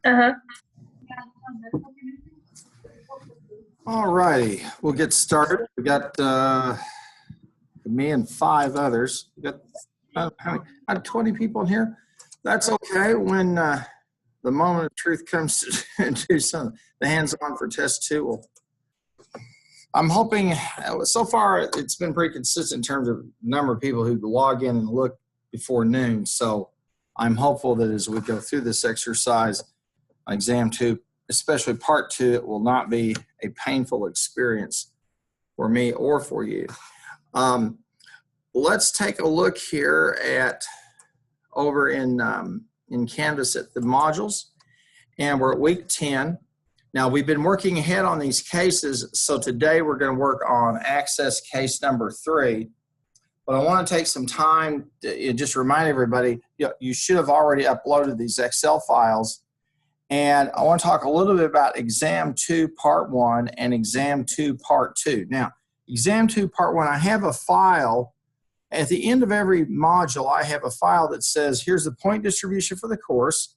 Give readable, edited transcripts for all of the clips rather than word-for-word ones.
Uh-huh. All righty, we'll get started. We got me and 5 others. We got how many, 20 people in here. That's okay when the moment of truth comes to do some the hands-on for test 2. I'm hoping so far it's been pretty consistent in terms of number of people who log in and look before noon. So I'm hopeful that as we go through this exercise, exam 2, especially part 2, it will not be a painful experience for me or for you. Let's take a look here at over in Canvas at the modules, and we're at week 10. Now we've been working ahead on these cases, so today we're going to work on access case number 3. But I want to take some time to just remind everybody, you should have already uploaded these Excel files. And I want to talk a little bit about exam 2 part 1 and exam 2 part 2. Now, exam 2 part 1, I have a file. At the end of every module, I have a file that says, here's the point distribution for the course.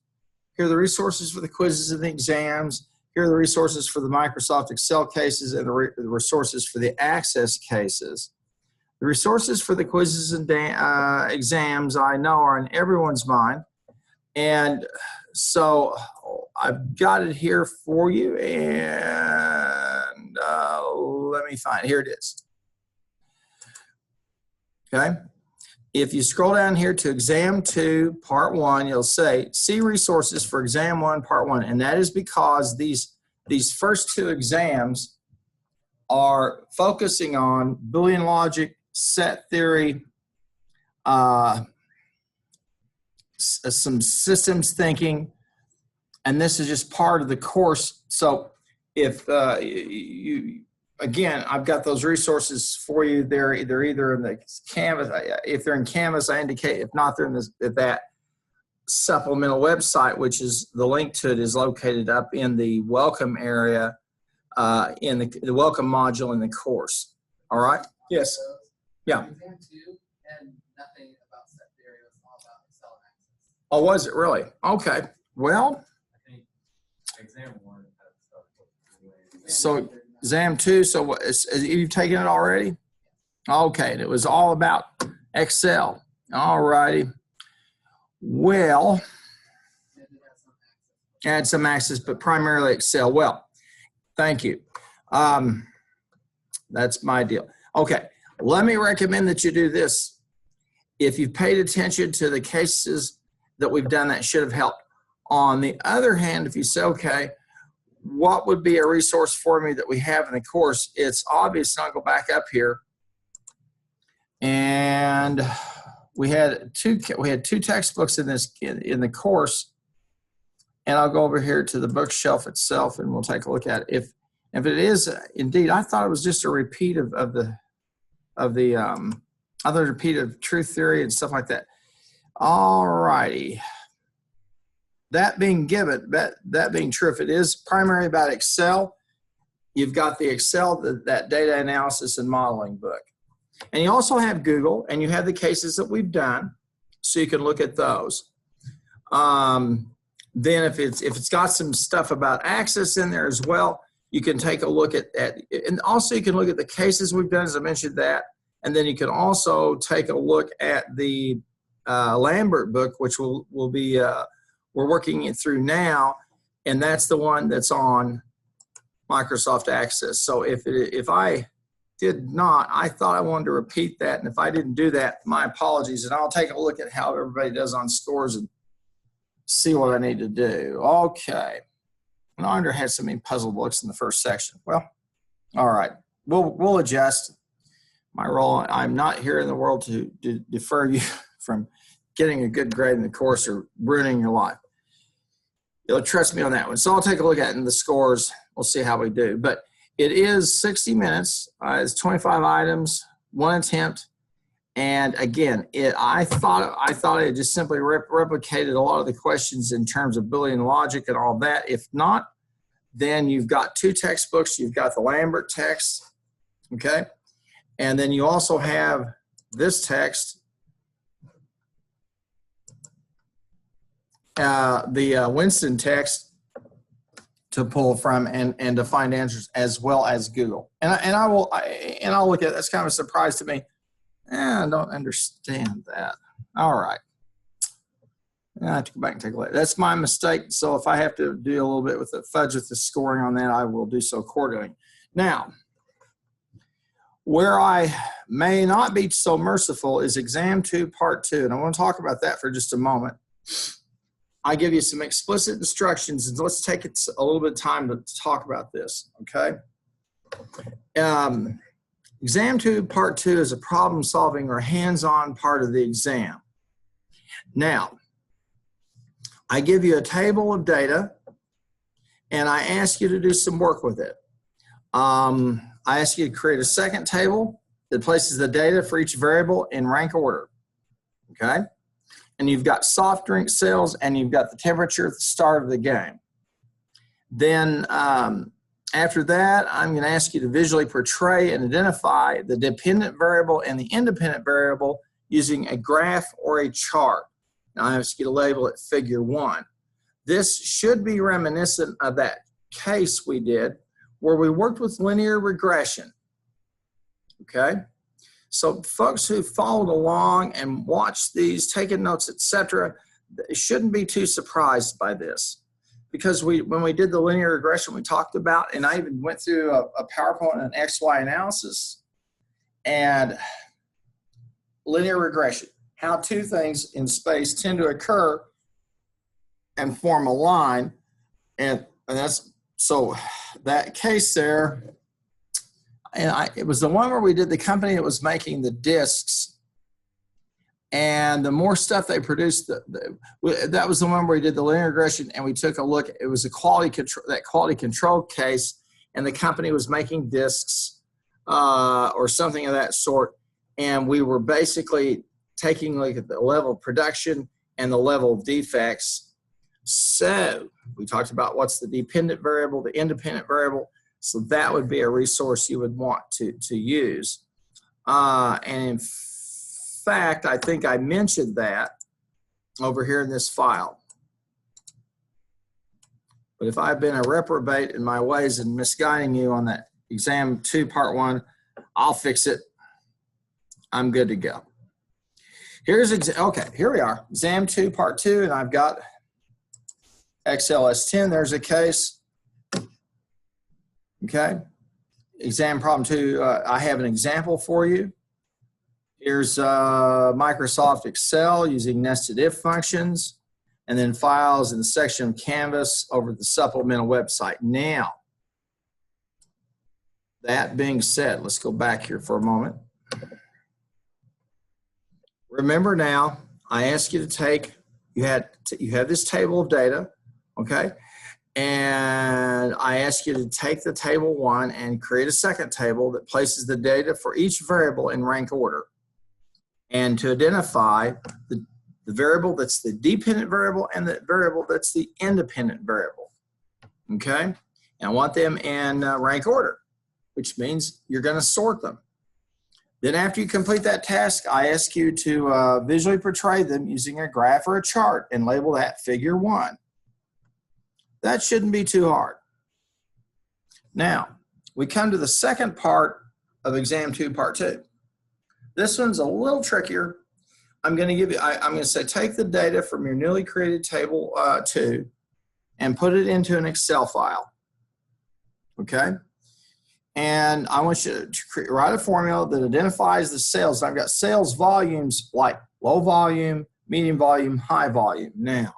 Here are the resources for the quizzes and the exams. Here are the resources for the Microsoft Excel cases and the resources for the Access cases. The resources for the quizzes and exams I know are in everyone's mind. And so I've got it here for you. And let me find it. Here it is. Okay. If you scroll down here to exam 2 part 1, you'll say see resources for exam 1 part 1, and that is because these first 2 exams are focusing on Boolean logic, set theory, some systems thinking, and this is just part of the course. So if again, I've got those resources for you. They're either in the Canvas. If they're in Canvas, I indicate. If not, they're in that supplemental website, which is the link to it is located up in the welcome area, in the welcome module in the course. All right? Yes. Yeah. Exam 2 and nothing about set theory. It was all about Excel and Access. Oh, was it really? Okay. Well. I think exam 1 had stuff. So. Exam 2, so what, you've taken it already? Okay, and it was all about Excel. All righty. Well, add some Access, but primarily Excel. Well, thank you. That's my deal. Okay, let me recommend that you do this. If you've paid attention to the cases that we've done, that should have helped. On the other hand, if you say, okay, what would be a resource for me that we have in the course? It's obvious. And I'll go back up here, and we had two textbooks in the course, and I'll go over here to the bookshelf itself, and we'll take a look at it. If it is indeed, I thought it was just a repeat of the other repeat of truth theory and stuff like that. All righty. That being given, that being true, if it is primarily about Excel, you've got the Excel, that data analysis and modeling book. And you also have Google, and you have the cases that we've done, so you can look at those. Then if it's got some stuff about Access in there as well, you can take a look at and also you can look at the cases we've done, as I mentioned that, and then you can also take a look at the Lambert book, which will be we're working it through now, and that's the one that's on Microsoft Access. So if I did not, I thought I wanted to repeat that, and if I didn't do that, my apologies, and I'll take a look at how everybody does on scores and see what I need to do. Okay. No wonder I had so many puzzle looks in the first section. Well, all right. We'll adjust my role. I'm not here in the world to defer you from getting a good grade in the course or ruining your life. You'll trust me on that one. So I'll take a look at it in the scores. We'll see how we do. But it is 60 minutes. It's 25 items, 1 attempt. And again, I thought it just simply replicated a lot of the questions in terms of Boolean logic and all that. If not, then you've got 2 textbooks. You've got the Lambert text, okay? And then you also have this text, the Winston text, to pull from and to find answers, as well as Google. And I'll look at it. That's kind of a surprise to me. I don't understand that. All right. I have to go back and take a look. That's my mistake. So if I have to do a little bit with the fudge with the scoring on that, I will do so accordingly. Now, where I may not be so merciful is exam 2, part 2. And I want to talk about that for just a moment. I give you some explicit instructions, and let's take it a little bit of time to talk about this, okay? Exam 2, part 2 is a problem-solving or hands-on part of the exam. Now, I give you a table of data, and I ask you to do some work with it. I ask you to create a second table that places the data for each variable in rank order, okay? And you've got soft drink sales, and you've got the temperature at the start of the game. Then after that, I'm going to ask you to visually portray and identify the dependent variable and the independent variable using a graph or a chart. Now I ask you to label it figure 1. This should be reminiscent of that case we did where we worked with linear regression, okay? So folks who followed along and watched these, taken notes, etc., shouldn't be too surprised by this, because when we did the linear regression, we talked about, and I even went through a PowerPoint and XY analysis, and linear regression, how two things in space tend to occur and form a line, and that's, so that case there, and it was the one where we did the company that was making the discs, and the more stuff they produced, that was the one where we did the linear regression, and we took a look. It was a quality control, that quality control case, and the company was making discs or something of that sort, and we were basically taking a look at the level of production and the level of defects. So we talked about what's the dependent variable, the independent variable. So that would be a resource you would want to use. And in fact, I think I mentioned that over here in this file. But if I've been a reprobate in my ways and misguiding you on that exam 2, part 1, I'll fix it. I'm good to go. Okay, here we are, exam 2, part 2, and I've got XLS10. There's a case. Okay, exam problem 2, I have an example for you. Here's Microsoft Excel using nested if functions, and then files in the section of Canvas over the supplemental website. Now, that being said, let's go back here for a moment. Remember now, I asked you to take, you have this table of data, okay? And I ask you to take the table 1 and create a second table that places the data for each variable in rank order, and to identify the variable that's the dependent variable and the variable that's the independent variable, okay? And I want them in rank order, which means you're going to sort them. Then after you complete that task, I ask you to visually portray them using a graph or a chart and label that figure 1. That shouldn't be too hard. Now, we come to the second part of exam 2, part 2. This one's a little trickier. I'm going to give you, I'm going to say take the data from your newly created table 2 and put it into an Excel file, okay? And I want you to write a formula that identifies the sales. I've got sales volumes like low volume, medium volume, high volume. Now,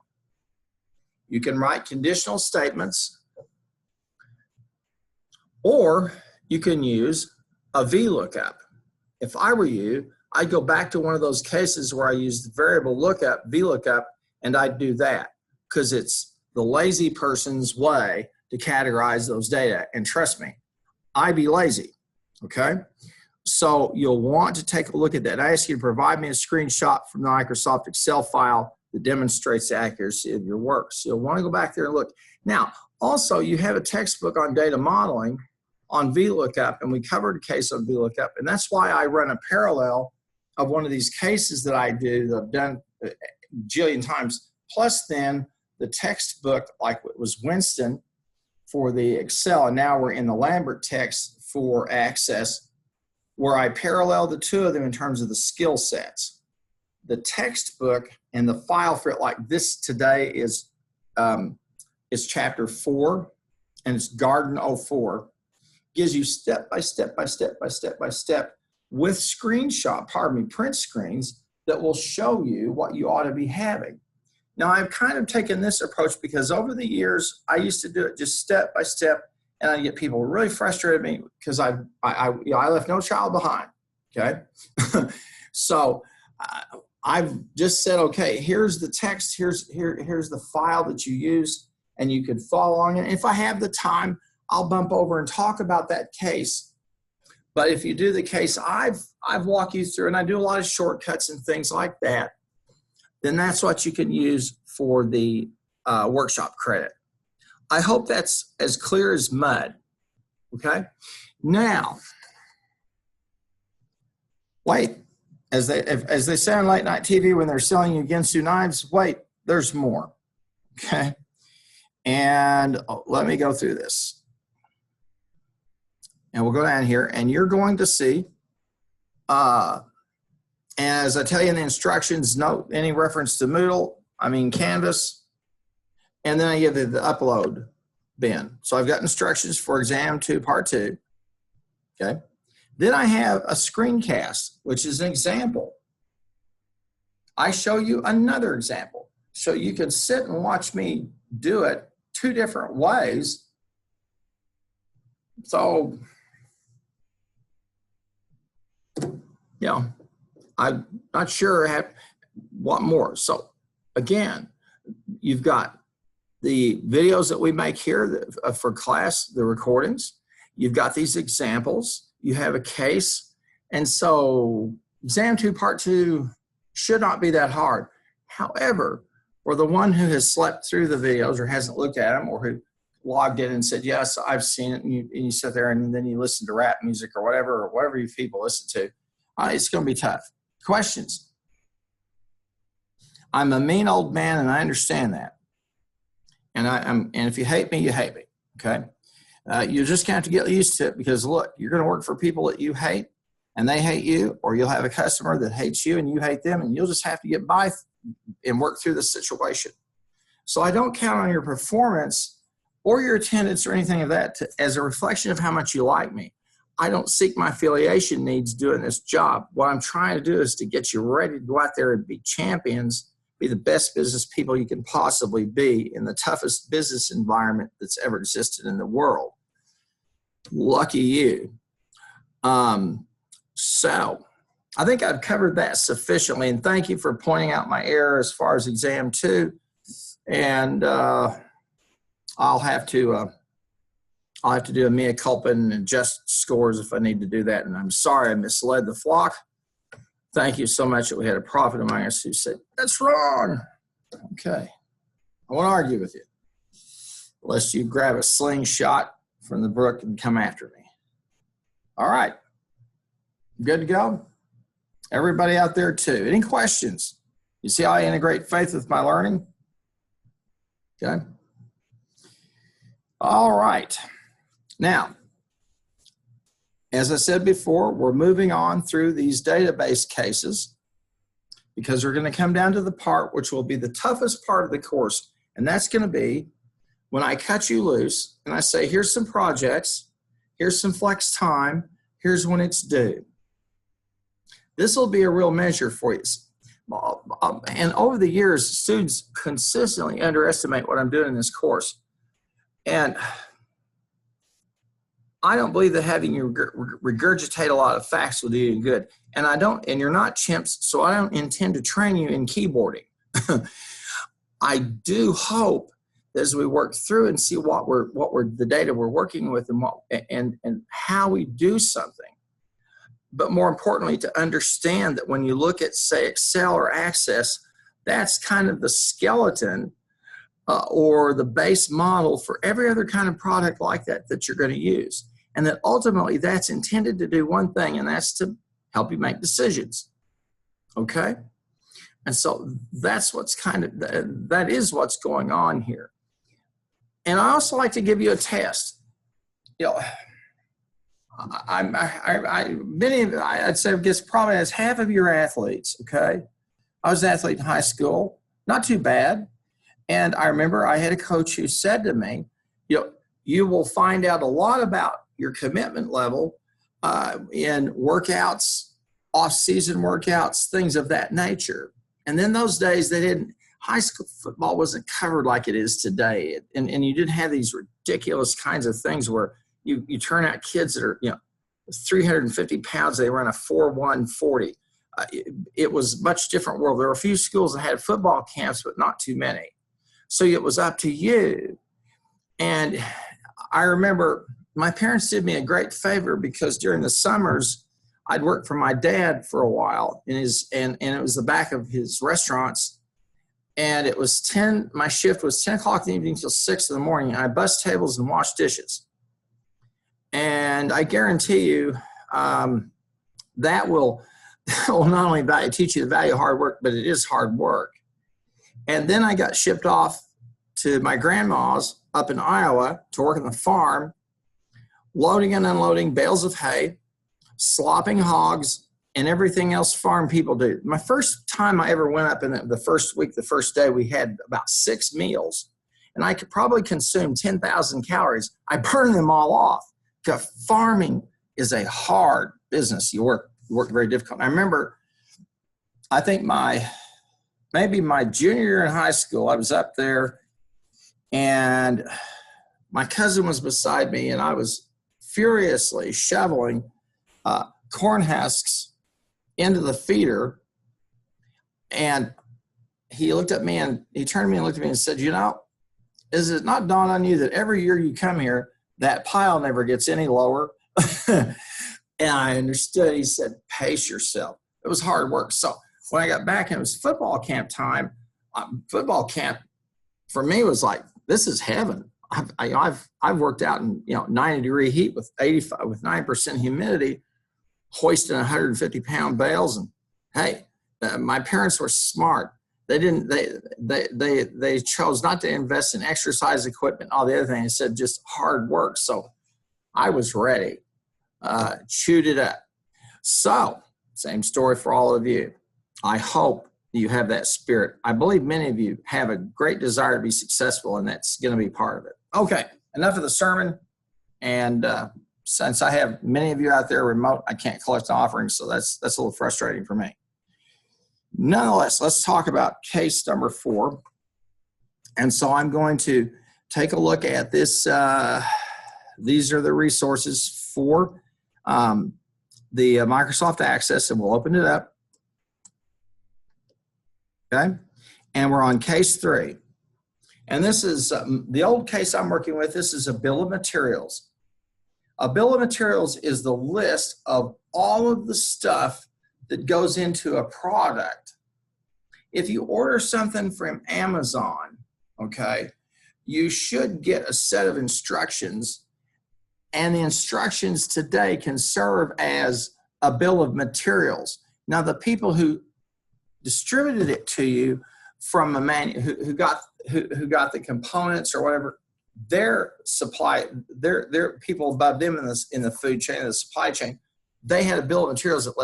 you can write conditional statements, or you can use a VLOOKUP. If I were you, I'd go back to one of those cases where I used variable lookup, VLOOKUP, and I'd do that because it's the lazy person's way to categorize those data. And trust me, I'd be lazy, okay? So you'll want to take a look at that. I ask you to provide me a screenshot from the Microsoft Excel file that demonstrates the accuracy of your work. So you'll want to go back there and look. Now, also, you have a textbook on data modeling on VLOOKUP, and we covered a case on VLOOKUP, and that's why I run a parallel of one of these cases that I do that I've done a jillion times, plus then the textbook, like it was Winston for the Excel, and now we're in the Lambert text for Access, where I parallel the two of them in terms of the skill sets. The textbook and the file for it, like this today, is chapter 4, and it's Garden 04. Gives you step by step by step by step by step with print screens that will show you what you ought to be having. Now, I've kind of taken this approach because over the years, I used to do it just step by step, and I get people really frustrated with me because I left no child behind, okay? So I've just said, okay, here's the text, here's the file that you use, and you could follow along. And if I have the time, I'll bump over and talk about that case. But if you do the case I've walked you through, and I do a lot of shortcuts and things like that, then that's what you can use for the workshop credit. I hope that's as clear as mud, okay? Now, wait, as they say on late night TV when they're selling you Ginsu knives, wait, there's more, okay? And let me go through this. And we'll go down here, and you're going to see, as I tell you in the instructions, note any reference to Moodle, Canvas, and then I give you the upload bin. So I've got instructions for exam 2, part 2, okay? Then I have a screencast, which is an example. I show you another example. So you can sit and watch me do it 2 different ways. So, I'm not sure what more. So again, you've got the videos that we make here for class, the recordings. You've got these examples. You have a case. And so exam 2, part 2 should not be that hard. However, for the one who has slept through the videos or hasn't looked at them, or who logged in and said, yes, I've seen it, and you sit there and then you listen to rap music or whatever you people listen to, it's going to be tough. Questions? I'm a mean old man, and I understand that. And if you hate me, you hate me, okay? You're just going to have to get used to it, because look, you're going to work for people that you hate and they hate you, or you'll have a customer that hates you and you hate them, and you'll just have to get by and work through the situation. So I don't count on your performance or your attendance or anything of that as a reflection of how much you like me. I don't seek my affiliation needs doing this job. What I'm trying to do is to get you ready to go out there and be champions, be the best business people you can possibly be in the toughest business environment that's ever existed in the world. Lucky you. So I think I've covered that sufficiently, and thank you for pointing out my error as far as exam 2. And I'll have to do a mea culpa and adjust scores if I need to do that. And I'm sorry I misled the flock. Thank you so much that we had a prophet among us who said, that's wrong. Okay. I won't argue with you unless you grab a slingshot from the brook and come after me. All right. Good to go? Everybody out there too. Any questions? You see how I integrate faith with my learning? Okay. All right. Now, as I said before, we're moving on through these database cases because we're going to come down to the part which will be the toughest part of the course. And that's going to be when I cut you loose and I say, here's some projects, here's some flex time, here's when it's due. This will be a real measure for you. And over the years, students consistently underestimate what I'm doing in this course. And I don't believe that having you regurgitate a lot of facts will do you good. And you're not chimps, so I don't intend to train you in keyboarding. I do hope that as we work through and see what the data we're working with and how we do something, but more importantly, to understand that when you look at, say, Excel or Access, that's kind of the skeleton or the base model for every other kind of product like that you're going to use. And that ultimately that's intended to do one thing, and that's to help you make decisions. Okay? And so that's that is what's going on here. And I also like to give you a test. You know, I'd say, I guess probably as half of your athletes, okay? I was an athlete in high school, not too bad. And I remember I had a coach who said to me, you will find out a lot about your commitment level in workouts, off-season workouts, things of that nature. And then those days high school football wasn't covered like it is today. And you didn't have these ridiculous kinds of things where you turn out kids that are, 350 pounds, they run a 4.1 40. It was a much different world. There were a few schools that had football camps, but not too many. So it was up to you. And I remember my parents did me a great favor because during the summers, I'd work for my dad for a while and it was the back of his restaurants. And it was my shift was 10 o'clock in the evening till 6 in the morning. And I bussed tables and washed dishes. And I guarantee you that will not only teach you the value of hard work, but it is hard work. And then I got shipped off to my grandma's up in Iowa to work on the farm, loading and unloading bales of hay, slopping hogs, and everything else farm people do. My first time I ever went up in the first week, the first day, we had about 6 meals, and I could probably consume 10,000 calories. I burned them all off. Because farming is a hard business. You work very difficult. I remember, I think maybe my junior year in high school, I was up there and my cousin was beside me and I was furiously shoveling corn husks into the feeder. And he looked at me and he turned to me and looked at me and said, is it not dawned on you that every year you come here, that pile never gets any lower? And I understood. He said, pace yourself. It was hard work. So when I got back and it was football camp time, football camp for me was like, this is heaven. I've worked out in 90-degree heat with 9% humidity, hoisting 150-pound bales. And hey, my parents were smart. They chose not to invest in exercise equipment, all the other things. They said just hard work. So I was ready, chewed it up. So same story for all of you. I hope you have that spirit. I believe many of you have a great desire to be successful, and that's going to be part of it. Okay, enough of the sermon. And since I have many of you out there remote, I can't collect offerings, so that's a little frustrating for me. Nonetheless, let's talk about case number 4. And so I'm going to take a look at this. These are the resources for the Microsoft Access, and we'll open it up. Okay, and we're on case 3. And this is the old case I'm working with. This is a bill of materials. A bill of materials is the list of all of the stuff that goes into a product. If you order something from Amazon, okay, you should get a set of instructions, and the instructions today can serve as a bill of materials. Now, the people who distributed it to you from a who got the components or whatever, their people above them in the food chain, the supply chain, they had a bill of materials that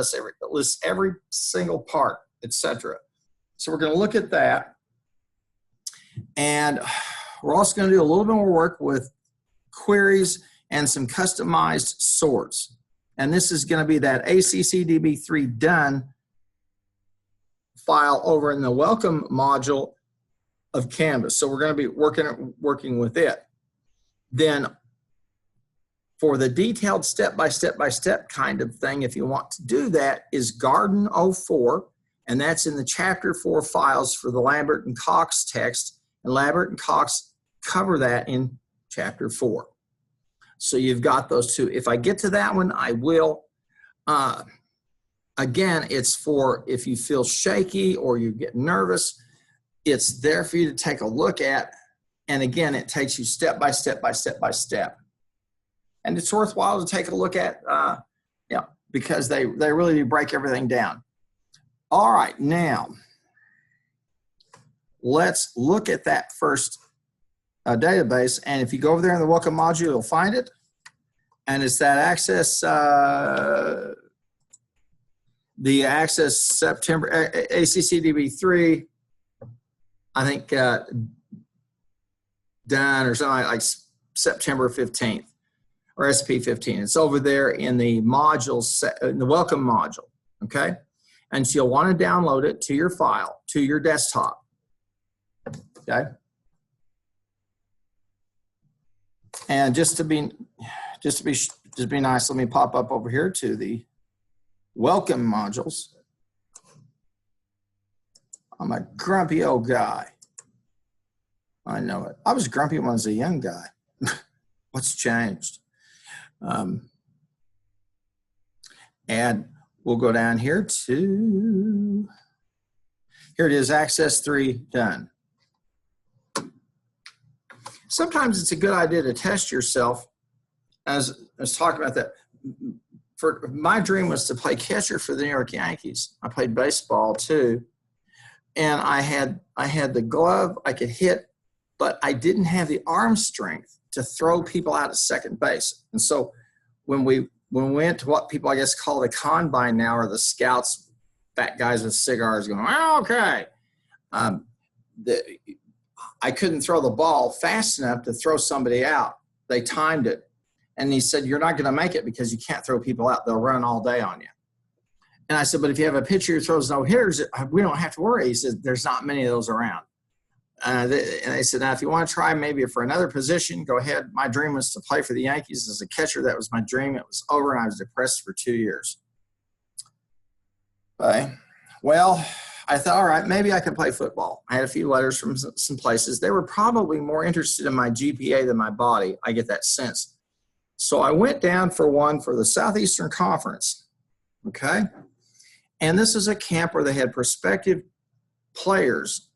lists every single part, etc. So we're going to look at that, and we're also going to do a little bit more work with queries and some customized sorts. And this is going to be that ACCDB3 done file over in the welcome module of Canvas. So we're going to be working with it. Then for the detailed step-by-step kind of thing, if you want to do that, is Garden 04, and that's in the Chapter 4 files for the Lambert and Cox text, and Lambert and Cox cover that in Chapter 4. So you've got those two. If I get to that one, I will. Again, it's for if you feel shaky or you get nervous, it's there for you to take a look at. And again, it takes you step by step by step by step. And it's worthwhile to take a look at, because they really do break everything down. All right, now let's look at that first database. And if you go over there in the welcome module, you'll find it. And it's that access, the access September, ACCDB3, I think done or something like September 15th or SP15. It's over there in the modules, in the welcome module, okay? And so you'll want to download it to your file, to your desktop, okay? And just to be nice, let me pop up over here to the welcome modules. I'm a grumpy old guy. I know it. I was grumpy when I was a young guy. What's changed? And we'll go down here to, here it is, Access 3 done. Sometimes it's a good idea to test yourself. As I was talking about that, my dream was to play catcher for the New York Yankees. I played baseball too. And I had the glove, I could hit, but I didn't have the arm strength to throw people out at second base. And so when we went to what people, I guess, call the combine now, or the scouts, fat guys with cigars going, oh, okay. I couldn't throw the ball fast enough to throw somebody out. They timed it. And he said, you're not going to make it because you can't throw people out. They'll run all day on you. And I said, but if you have a pitcher who throws no hitters, we don't have to worry. He said, there's not many of those around. And they said, now, if you want to try maybe for another position, go ahead. My dream was to play for the Yankees as a catcher. That was my dream. It was over, and I was depressed for 2 years. Okay. Well, I thought, all right, maybe I could play football. I had a few letters from some places. They were probably more interested in my GPA than my body. I get that sense. So I went down for one for the Southeastern Conference. Okay. And this is a camp where they had prospective players.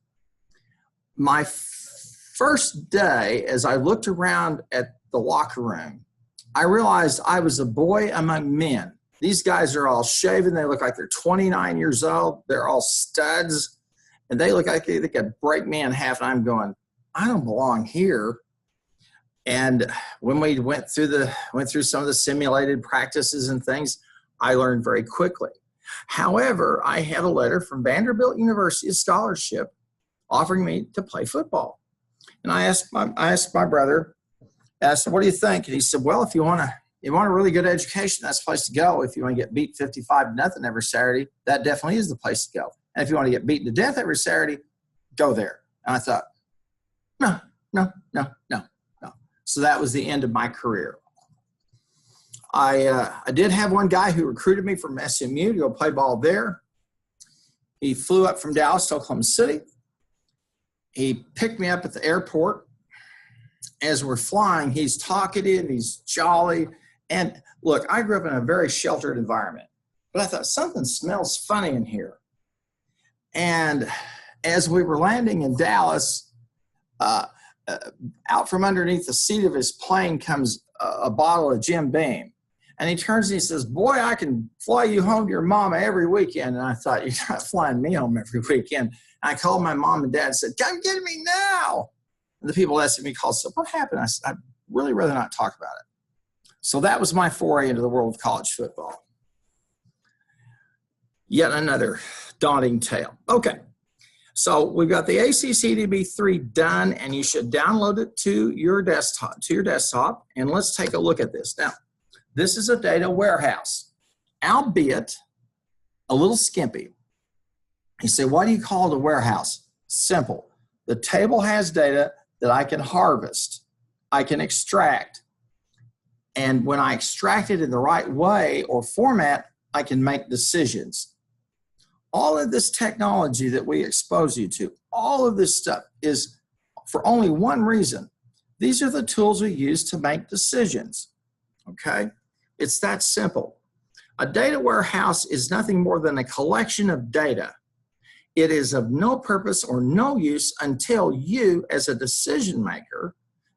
My first day, as I looked around at the locker room, I realized I was a boy among men. These guys are all shaven. They look like they're 29 years old. They're all studs. And they look like they could break me in half. And I'm going, I don't belong here. And when we went through some of the simulated practices and things, I learned very quickly. However, I had a letter from Vanderbilt University, a scholarship, offering me to play football. And I asked my brother, I said, what do you think? And he said, well, if you want a really good education, that's the place to go. If you want to get beat 55-0 every Saturday, that definitely is the place to go. And if you want to get beaten to death every Saturday, go there. And I thought, no. So that was the end of my career. I did have one guy who recruited me from SMU to go play ball there. He flew up from Dallas to Oklahoma City. He picked me up at the airport. As we're flying, he's talkative, he's jolly. And look, I grew up in a very sheltered environment, but I thought something smells funny in here. And as we were landing in Dallas, out from underneath the seat of his plane comes a bottle of Jim Beam. And he turns and he says, boy, I can fly you home to your mama every weekend. And I thought, you're not flying me home every weekend. And I called my mom and dad and said, come get me now. And the people at SMU called, said, what happened? I said, I'd really rather not talk about it. So that was my foray into the world of college football. Yet another daunting tale. Okay. So we've got the ACCDB3 done, and you should download it to your desktop. And let's take a look at this. Now, this is a data warehouse, albeit a little skimpy. You say, why do you call it a warehouse? Simple. The table has data that I can harvest, I can extract. And when I extract it in the right way or format, I can make decisions. All of this technology that we expose you to, all of this stuff is for only one reason. These are the tools we use to make decisions, okay? It's that simple. A data warehouse is nothing more than a collection of data. It is of no purpose or no use until you, as a decision maker,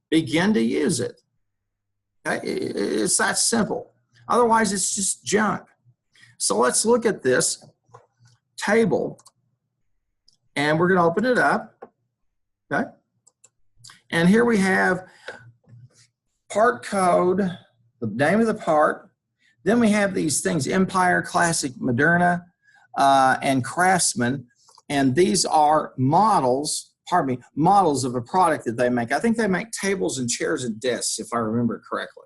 begin to use it. Okay? It's that simple. Otherwise, it's just junk. So let's look at this table, and we're going to open it up. Okay? And here we have part code, the name of the part. Then we have these things, Empire, Classic, Moderna, and Craftsman. And these are models, models of a product that they make. I think they make tables and chairs and desks, if I remember correctly.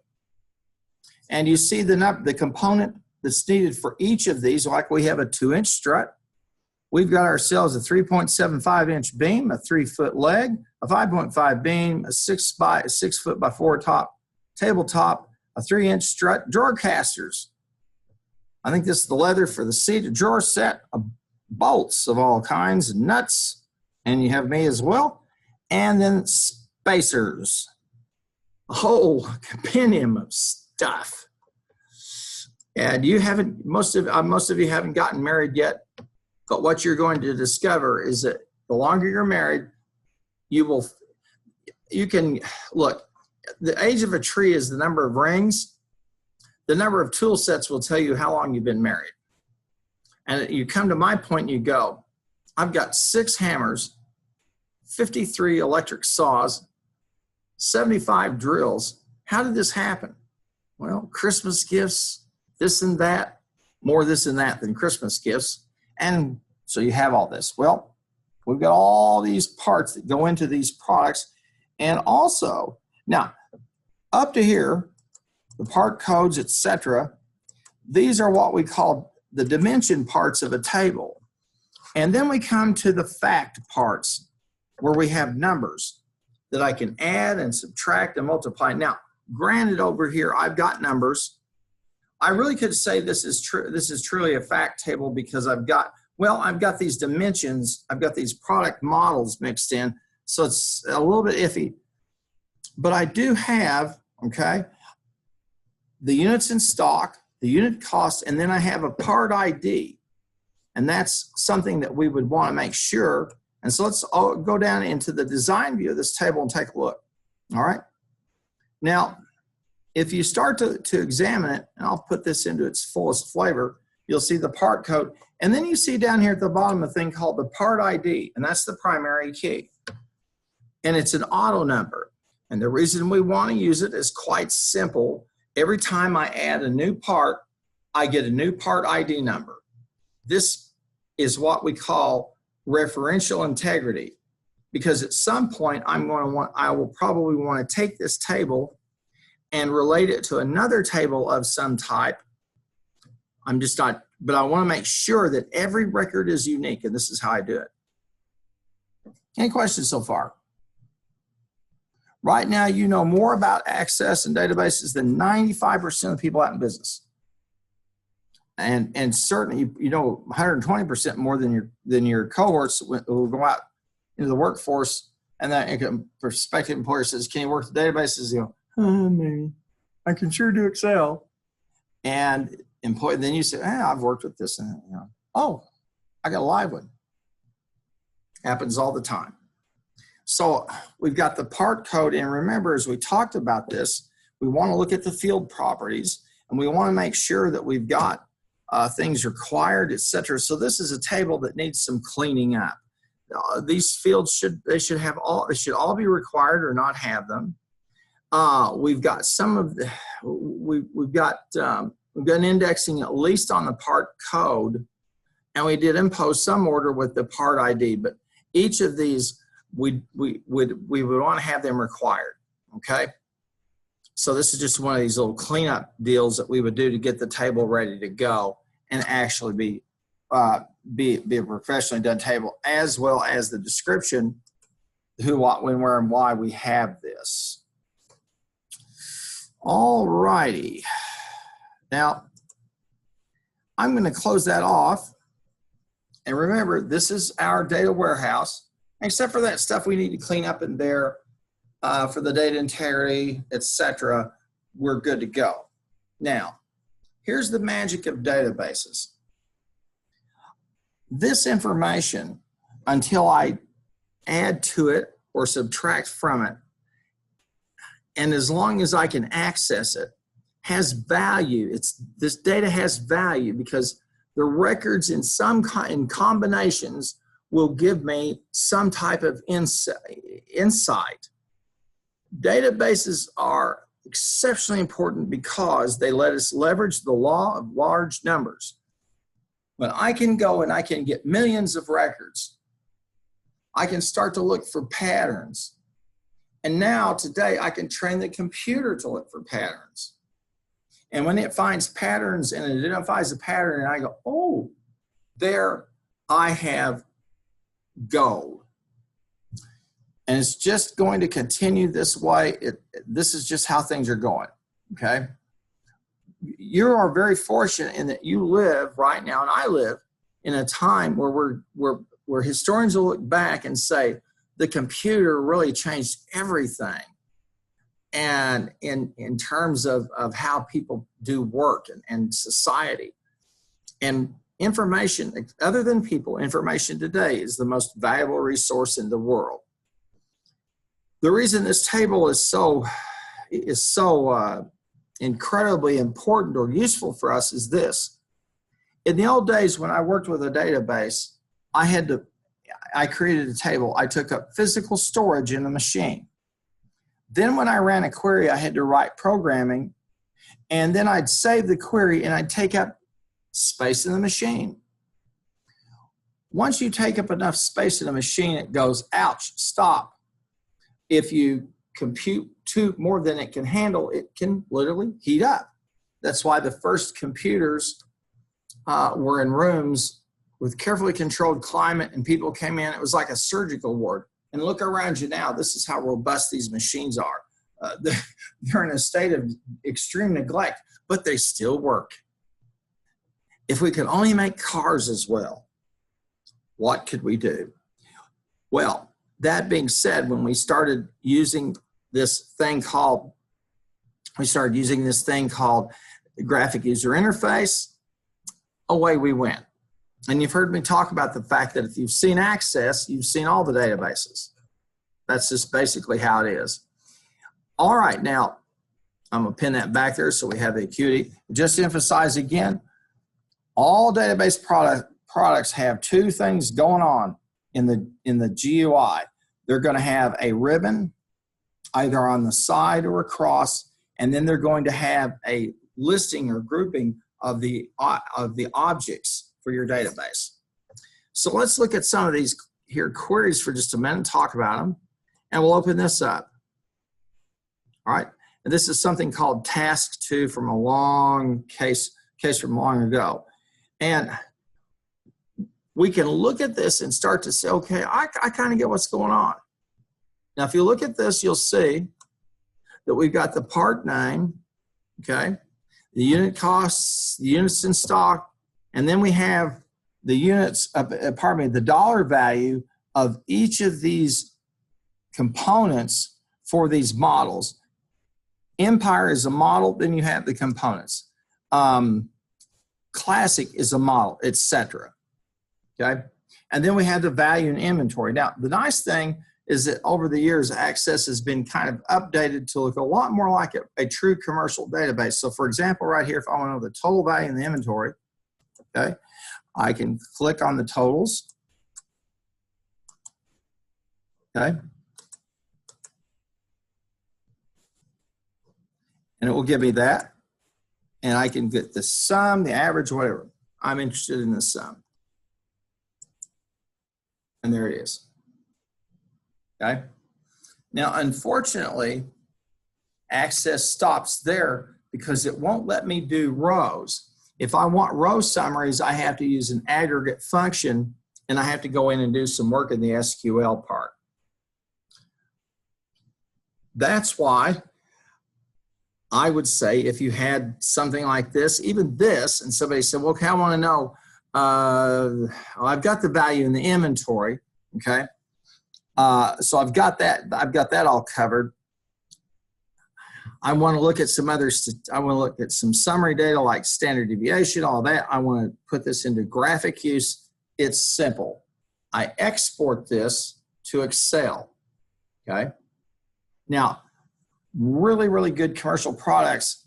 And you see the component that's needed for each of these, like we have a 2-inch strut. We've got ourselves a 3.75-inch beam, a 3-foot leg, a 5.5 beam, a 6 foot by 4 top tabletop, a 3-inch strut, drawer casters. I think this is the leather for the seat, a drawer set, bolts of all kinds, nuts, and you have me as well, and then spacers. A whole compendium of stuff. And you haven't, most of you haven't gotten married yet, but what you're going to discover is that the longer you're married, you can, look, the age of a tree is the number of rings. The number of tool sets will tell you how long you've been married. And you come to my point and you go, I've got 6 hammers, 53 electric saws, 75 drills. How did this happen? Well, Christmas gifts, this and that, more this and that than Christmas gifts. And so you have all this. Well, we've got all these parts that go into these products. And also, now, up to here, the part codes, etc., these are what we call the dimension parts of a table. And then we come to the fact parts where we have numbers that I can add and subtract and multiply. Now, granted, over here, I've got numbers. I really could say this is truly a fact table because I've got these dimensions, I've got these product models mixed in, so it's a little bit iffy. But I do have, okay, the units in stock, the unit cost, and then I have a part ID. And that's something that we would want to make sure. And so let's go down into the design view of this table and take a look. All right. Now, if you start to examine it, and I'll put this into its fullest flavor, you'll see the part code. And then you see down here at the bottom a thing called the part ID, and that's the primary key. And it's an auto number. And the reason we want to use it is quite simple. Every time I add a new part, I get a new part ID number. This is what we call referential integrity, because at some point I will probably want to take this table and relate it to another table of some type. But I want to make sure that every record is unique, and this is how I do it. Any questions so far? Right now, you know more about Access and databases than 95% of people out in business. And certainly, you know 120% more than your cohorts who will go out into the workforce, and that prospective employer says, can you work the databases? You go, maybe. I can sure do Excel. And then you say, I've worked with this. And you know, oh, I got a live one. Happens all the time. So we've got the part code, and remember, as we talked about this, we want to look at the field properties, and we want to make sure that we've got things required, etc. So this is a table that needs some cleaning up. These fields should all be required or not have them. We've got we've got an indexing at least on the part code, and we did impose some order with the part ID. But each of these we would want to have them required. Okay. So this is just one of these little cleanup deals that we would do to get the table ready to go and actually be a professionally done table, as well as the description, who, what, when, where, and why we have this. All righty. Now, I'm going to close that off. And remember, this is our data warehouse. Except for that stuff we need to clean up in there for the data integrity, etc., we're good to go. Now, here's the magic of databases. This information, until I add to it or subtract from it, and as long as I can access it, has value. This data has value because the records in combinations will give me some type of insight. Databases are exceptionally important because they let us leverage the law of large numbers. When I can go and I can get millions of records, I can start to look for patterns. And now today I can train the computer to look for patterns. And when it finds patterns and it identifies a pattern and I go, oh, there I have gold. And it's just going to continue this way. This is just how things are going, okay? You are very fortunate in that you live right now, and I live in a time where historians will look back and say, the computer really changed everything. And in terms of how people do work and society. And information, other than people, information today is the most valuable resource in the world. The reason this table is so incredibly important or useful for us is this. In the old days when I worked with a database, I created a table. I took up physical storage in the machine. Then when I ran a query, I had to write programming, and then I'd save the query and I'd take up space in the machine. Once you take up enough space in a machine, it goes, ouch, stop. If you compute more than it can handle, it can literally heat up. That's why the first computers were in rooms with carefully controlled climate, and people came in, it was like a surgical ward. And look around you now, this is how robust these machines are. They're in a state of extreme neglect, but they still work. If we could only make cars as well, what could we do? Well, that being said, when we started using this thing called the graphic user interface, away we went. And you've heard me talk about the fact that if you've seen Access, you've seen all the databases. That's just basically how it is. All right, now, I'm going to pin that back there so we have the acuity. Just to emphasize again, all database products have two things going on in the GUI. They're going to have a ribbon either on the side or across, and then they're going to have a listing or grouping of the objects for your database. So let's look at some of these here queries for just a minute and talk about them, and we'll open this up. All right, and this is something called task 2 from a long case from long ago. And we can look at this and start to say, okay, I kind of get what's going on. Now, if you look at this, you'll see that we've got the part name, okay, the unit costs, the units in stock, and then we have the units, the dollar value of each of these components for these models. Empire is a model, then you have the components. Classic is a model, etc. Okay, and then we have the value in inventory. Now, the nice thing is that over the years, Access has been kind of updated to look a lot more like a true commercial database. So, for example, right here, if I want to know the total value in the inventory, okay, I can click on the totals. Okay, and it will give me that, and I can get the sum, the average, whatever. I'm interested in the sum. And there it is. Okay. Now, unfortunately, Access stops there because it won't let me do rows. If I want row summaries, I have to use an aggregate function, and I have to go in and do some work in the SQL part. That's why I would say if you had something like this, even this, and somebody said, well, okay, I want to know, I've got the value in the inventory, okay? So I've got that all covered. I want to look at some other, I want to look at some summary data like standard deviation, all that. I want to put this into graphic use. It's simple. I export this to Excel, okay? Now, really, really good commercial products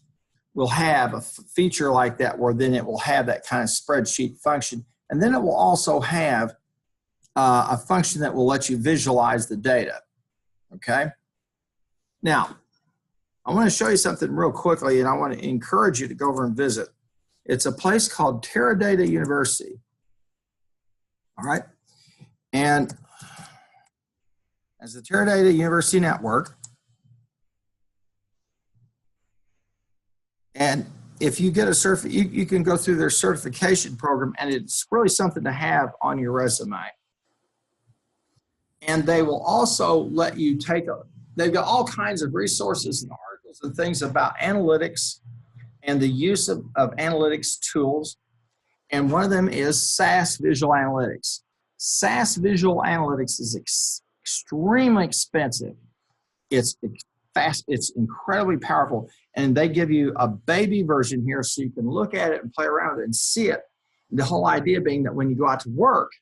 will have a feature like that where then it will have that kind of spreadsheet function. And then it will also have a function that will let you visualize the data, okay? Now, I want to show you something real quickly, and I want to encourage you to go over and visit. It's a place called Teradata University. All right. And as the Teradata University Network, and if you get a you can go through their certification program, and it's really something to have on your resume. And they will also let you they've got all kinds of resources and articles and things about analytics and the use of analytics tools. And one of them is SAS Visual Analytics. SAS Visual Analytics is extremely expensive. It's fast, it's incredibly powerful. And they give you a baby version here so you can look at it and play around with it and see it. The whole idea being that when you go out to work,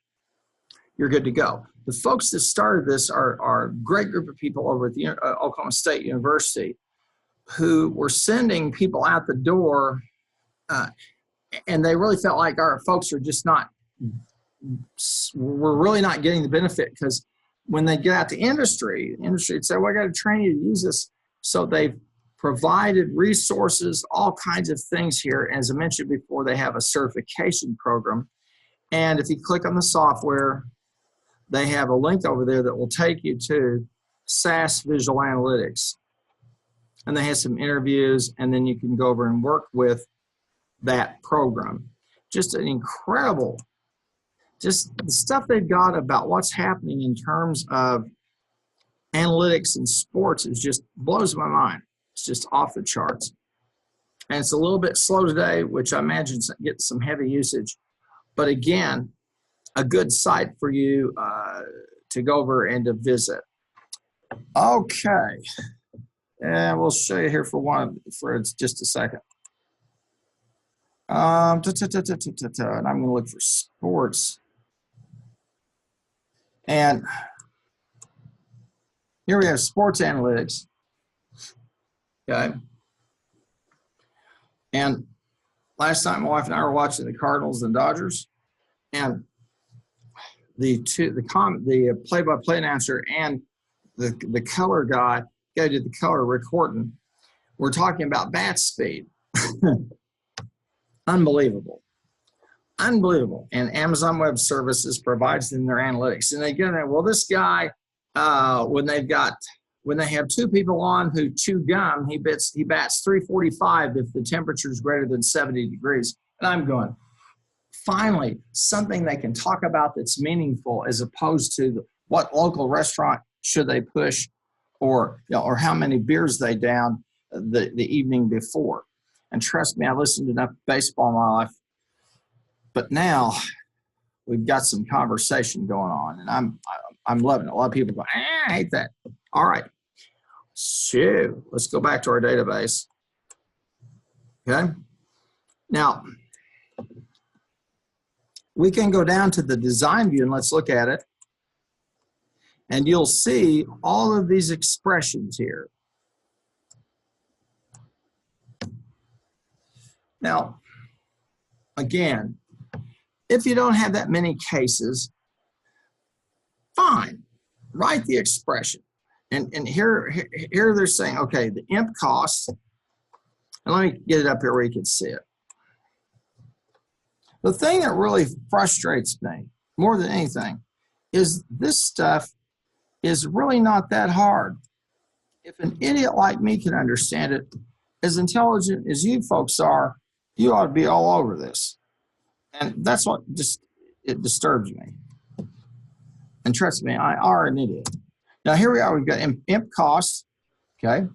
you're good to go. The folks that started this are a great group of people over at the Oklahoma State University who were sending people out the door, and they really felt like our folks are just we're really not getting the benefit, because when they get out to industry, the industry would say, well, I got to train you to use this. So they've provided resources, all kinds of things here. As I mentioned before, they have a certification program. And if you click on the software, they have a link over there that will take you to SAS Visual Analytics. And they have some interviews, and then you can go over and work with that program. Just an incredible, just the stuff they've got about what's happening in terms of analytics and sports is just blows my mind. It's just off the charts. And it's a little bit slow today, which I imagine gets some heavy usage. But again, a good site for you to go over and to visit. Okay. And we'll show you here for just a second. And I'm going to look for sports. And here we have sports analytics. Okay. And last night, my wife and I were watching the Cardinals and Dodgers, and the play-by-play announcer and the color guy did the color recording. We're talking about bat speed. Unbelievable. Unbelievable. And Amazon Web Services provides them their analytics. And they get in, well, this guy, when they have two people on who chew gum, he bats 345 if the temperature is greater than 70 degrees. And I'm going, finally, something they can talk about that's meaningful, as opposed to what local restaurant should they push, or how many beers they down the evening before. And trust me, I've listened to enough baseball in my life, but now we've got some conversation going on, and I'm loving it. A lot of people go, I hate that. All right, so let's go back to our database. Okay, now we can go down to the design view and let's look at it, and you'll see all of these expressions here. Now, again, if you don't have that many cases, fine, write the expression. And here they're saying, okay, the imp costs, and let me get it up here where you can see it. The thing that really frustrates me more than anything is this stuff is really not that hard. If an idiot like me can understand it, as intelligent as you folks are, you ought to be all over this. And that's what it disturbs me. And trust me, I are an idiot. Now here we are, we've got imp costs, okay?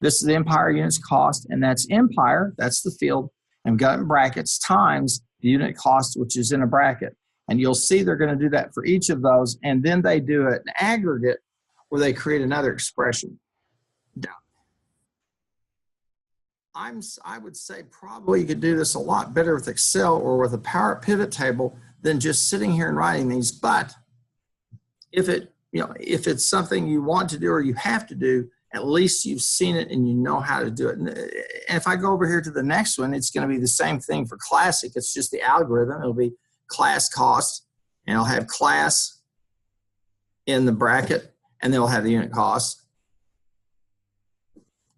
This is the Empire units cost, and that's Empire, that's the field, and we've got it in brackets, times the unit cost, which is in a bracket. And you'll see they're going to do that for each of those, and then they do it in aggregate where they create another expression. Now, I would say probably you could do this a lot better with Excel or with a Power Pivot table than just sitting here and writing these. But if it's something you want to do or you have to do, at least you've seen it and you know how to do it. And if I go over here to the next one, it's going to be the same thing for Classic. It's just the algorithm. It'll be class cost, and I'll have class in the bracket, and then I'll have the unit cost.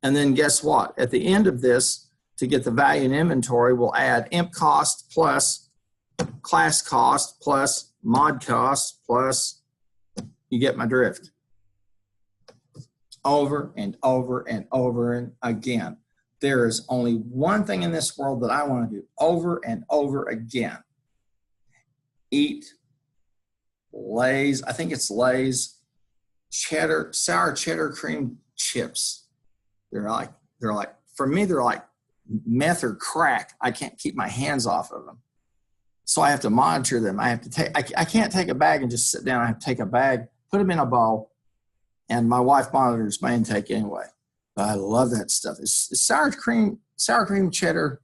And then guess what? At the end of this, to get the value in inventory, we'll add imp cost plus class cost plus mod cost plus, you get my drift. Over and over and over and again. There is only one thing in this world that I want to do over and over again. Eat Lay's, I think it's Lay's cheddar, sour cheddar cream chips. They're like, for me, they're like meth or crack. I can't keep my hands off of them. So I have to monitor them. I have to take, I can't take a bag and just sit down. I have to take a bag, put them in a bowl, and my wife monitors my intake anyway. But I love that stuff. It's sour cream cheddar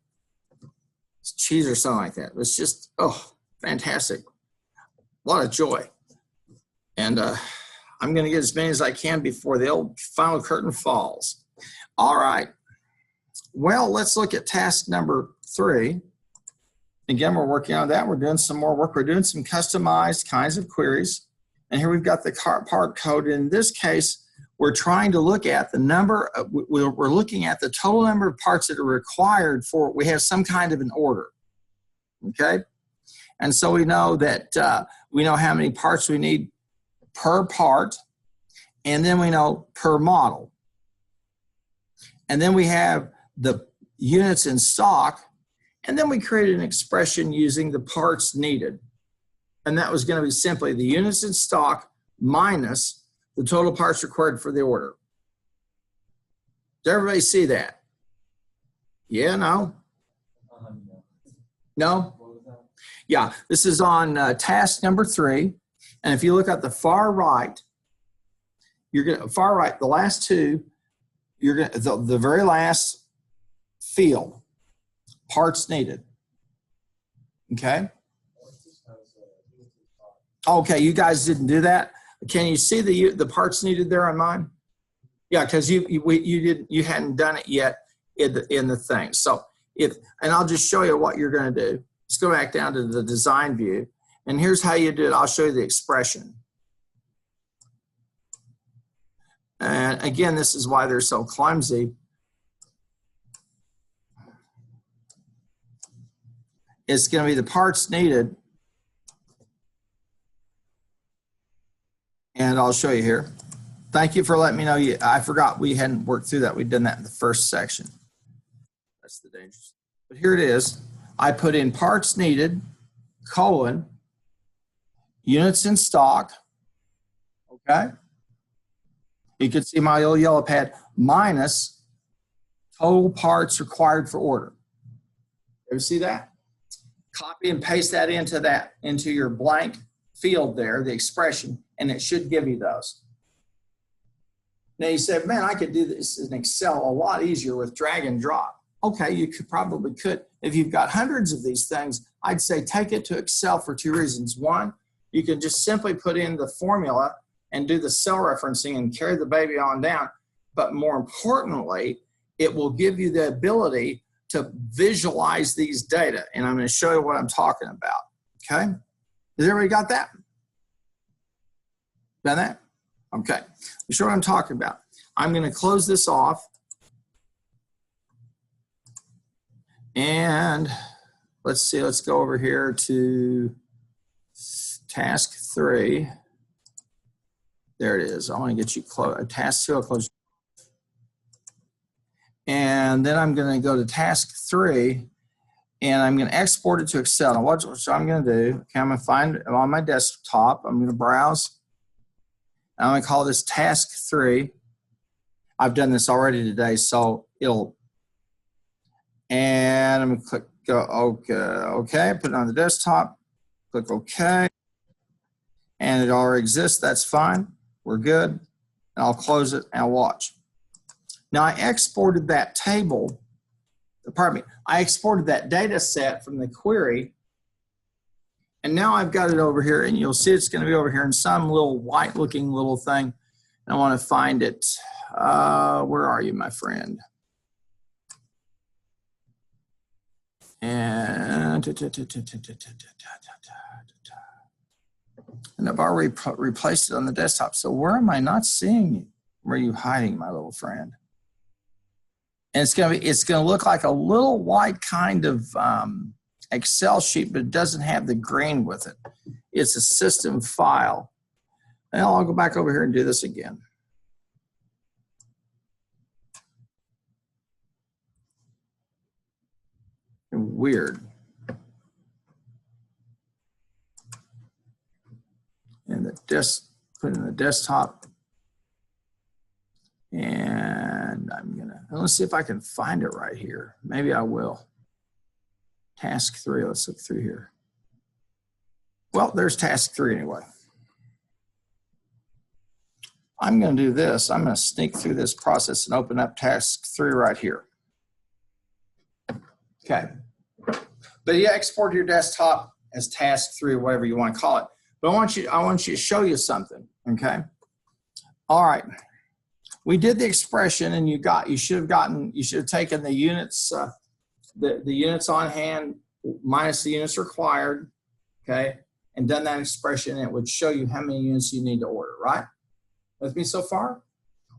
cheese or something like that. It's just, oh, fantastic. A lot of joy. And I'm going to get as many as I can before the old final curtain falls. All right. Well, let's look at task number 3. Again, we're working on that. We're doing some more work. We're doing some customized kinds of queries. And here we've got the part code. In this case, we're trying to look at the number, we're looking at the total number of parts that are required for, we have some kind of an order, okay? And so we know that, we know how many parts we need per part, and then we know per model. And then we have the units in stock, and then we created an expression using the parts needed. And that was going to be simply the units in stock minus the total parts required for the order. Does everybody see that? Yeah, no? No? Yeah, this is on task number 3. And if you look at the far right, you're going to, far right, the last two, you're going to, the very last field, parts needed. Okay? Okay, you guys didn't do that. Can you see the parts needed there on mine? Yeah, because you hadn't done it yet in the thing. So and I'll just show you what you're going to do. Let's go back down to the design view, and here's how you do it. I'll show you the expression. And again, this is why they're so clumsy. It's going to be the parts needed. And I'll show you here. Thank you for letting me know. I forgot we hadn't worked through that. We'd done that in the first section. That's the dangerous. But here it is. I put in parts needed, colon, units in stock. Okay. You can see my little yellow pad minus total parts required for order. Ever see that? Copy and paste that into your blank field there, the expression, and it should give you those. Now you said, man, I could do this in Excel a lot easier with drag and drop. Okay, you probably could. If you've got hundreds of these things, I'd say take it to Excel for 2 reasons. One, you can just simply put in the formula and do the cell referencing and carry the baby on down. But more importantly, it will give you the ability to visualize these data. And I'm going to show you what I'm talking about. Okay? Has everybody got that? Done that? Okay. You sure what I'm talking about? I'm going to close this off. And let's see, let's go over here to task 3. There it is. I want to get you close. Task 2, I'll close. And then I'm going to go to task 3, and I'm going to export it to Excel. Now, what I'm going to do, okay, I'm going to find it on my desktop. I'm going to browse. I'm going to call this task 3. I've done this already today, so and I'm going to click go, okay, put it on the desktop, click OK, and it already exists. That's fine. We're good. And I'll close it and watch. Now, I exported that table, pardon me, I exported that data set from the query, and now I've got it over here, and you'll see it's going to be over here in some little white-looking little thing. I want to find it. Where are you, my friend? And I've already replaced it on the desktop. So where am I not seeing you? Where are you hiding, my little friend? And it's gonna look like a little white kind of Excel sheet, but it doesn't have the green with it. It's a system file. And I'll go back over here and do this again. Weird. And put in the desktop. And let's see if I can find it right here. Maybe I will. Task 3, let's look through here. Well, there's task 3 anyway. I'm going to do this. I'm going to sneak through this process and open up task 3 right here. Okay. But you export your desktop as task 3 or whatever you want to call it. But I want you to show you something. Okay. All right. We did the expression, and you should have taken the units, the units on hand minus the units required, okay, and done that expression, and it would show you how many units you need to order, right? With me so far?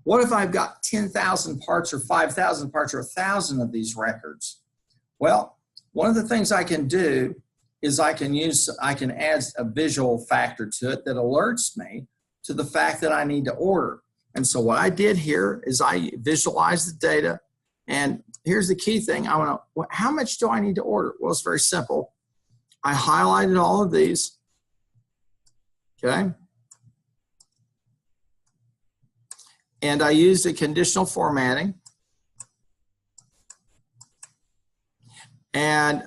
What if I've got 10,000 parts or 5,000 parts or 1,000 of these records? Well, one of the things I can do is I can add a visual factor to it that alerts me to the fact that I need to order. And so what I did here is I visualized the data, and here's the key thing. I want to, how much do I need to order? Well, it's very simple. I highlighted all of these, okay? And I used a conditional formatting. And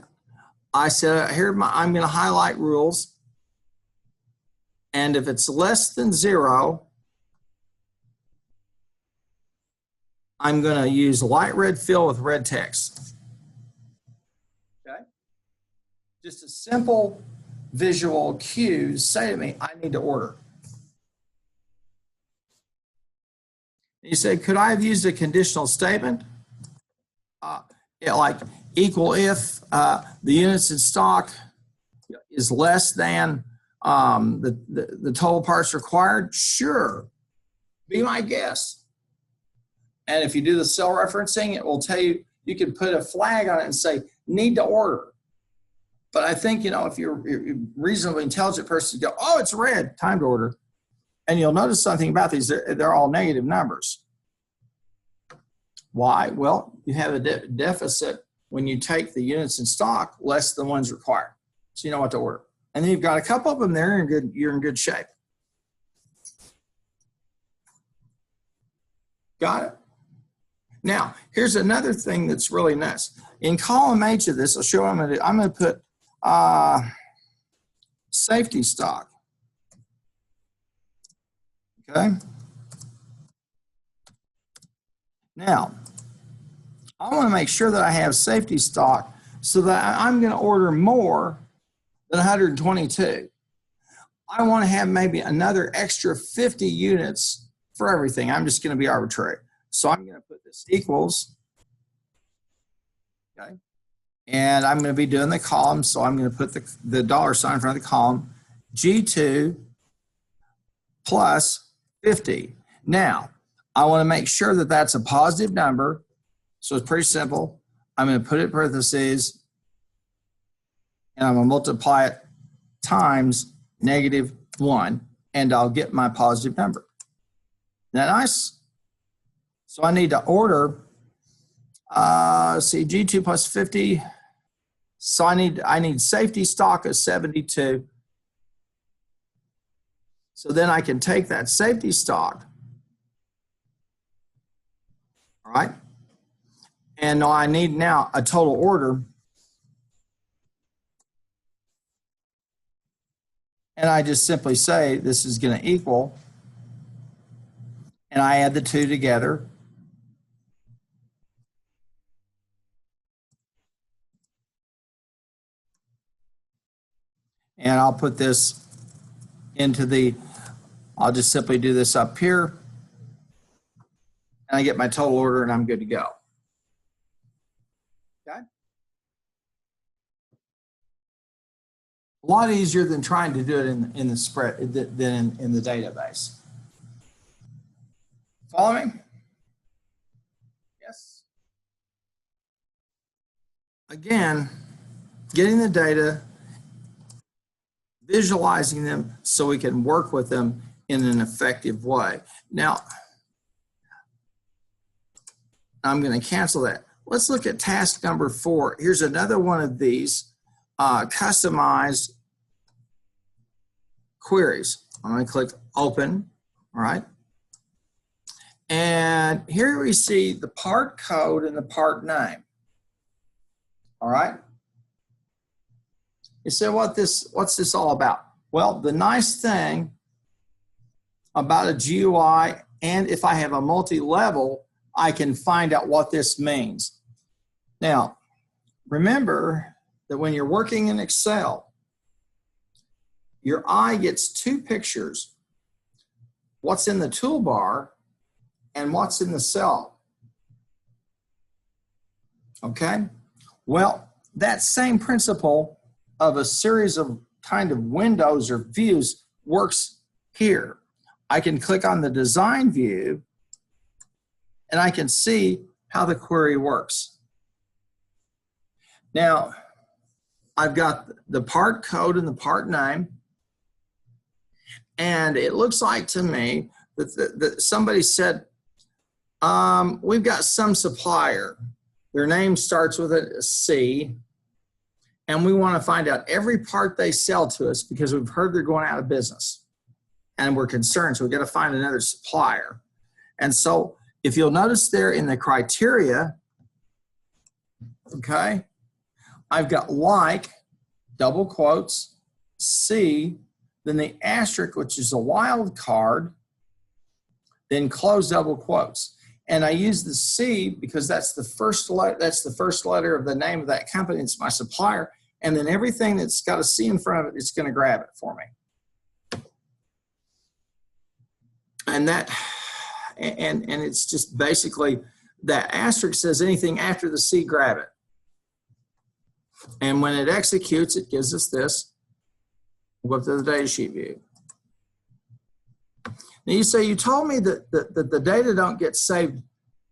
I said, I'm going to highlight rules. And if it's less than 0, I'm going to use light red fill with red text. Okay? Just a simple visual cue say to me, I need to order. You say, could I have used a conditional statement? Like equal if the units in stock is less than the total parts required? Sure, be my guest. And if you do the cell referencing, it will tell you, you can put a flag on it and say, need to order. But I think, if you're a reasonably intelligent person, go, oh, it's red, time to order. And you'll notice something about these, they're all negative numbers. Why? Well, you have a deficit when you take the units in stock less than ones required. So you know what to order. And then you've got a couple of them there, and you're in good shape. Got it? Now, here's another thing that's really nice. In column H of this, I'll show you what I'm going to do. I'm going to put safety stock. Okay? Now, I want to make sure that I have safety stock so that I'm going to order more than 122. I want to have maybe another extra 50 units for everything. I'm just going to be arbitrary. So I'm going to put this equals, okay? And I'm going to be doing the column, so I'm going to put the dollar sign in front of the column, G2 plus 50. Now, I want to make sure that that's a positive number, so it's pretty simple. I'm going to put it in parentheses, and I'm going to multiply it times -1, and I'll get my positive number. Isn't that nice? So I need to order, G2 plus 50. So I need safety stock of 72. So then I can take that safety stock, all right? And I need now a total order. And I just simply say this is going to equal, and I add the two together. And I'll put this into I'll just simply do this up here. And I get my total order, and I'm good to go. Okay? A lot easier than trying to do it in the spread than in the database. Follow me? Yes? again, getting the data, visualizing them so we can work with them in an effective way. Now, I'm going to cancel that. Let's look at task number 4. Here's another one of these customized queries. I'm going to click open, all right? And here we see the part code and the part name, all right? You say, what's this all about? Well, the nice thing about a GUI, and if I have a multi-level, I can find out what this means. Now, remember that when you're working in Excel, your eye gets 2 pictures, what's in the toolbar and what's in the cell. Okay? Well, that same principle of a series of kind of windows or views works here. I can click on the design view and I can see how the query works. Now, I've got the part code and the part name, and it looks like to me that somebody said, we've got some supplier. Their name starts with a C, and we want to find out every part they sell to us because we've heard they're going out of business, and we're concerned, so we've got to find another supplier. And so if you'll notice there in the criteria, okay, I've got like, double quotes, C, then the asterisk, which is a wild card, then close double quotes. And I use the C because that's the first letter of the name of that company. It's my supplier. And then everything that's got a C in front of it, it's going to grab it for me. And it's just basically that asterisk says anything after the C, grab it. And when it executes, it gives us this. We'll go to the data sheet view. Now you say, you told me that the data don't get saved,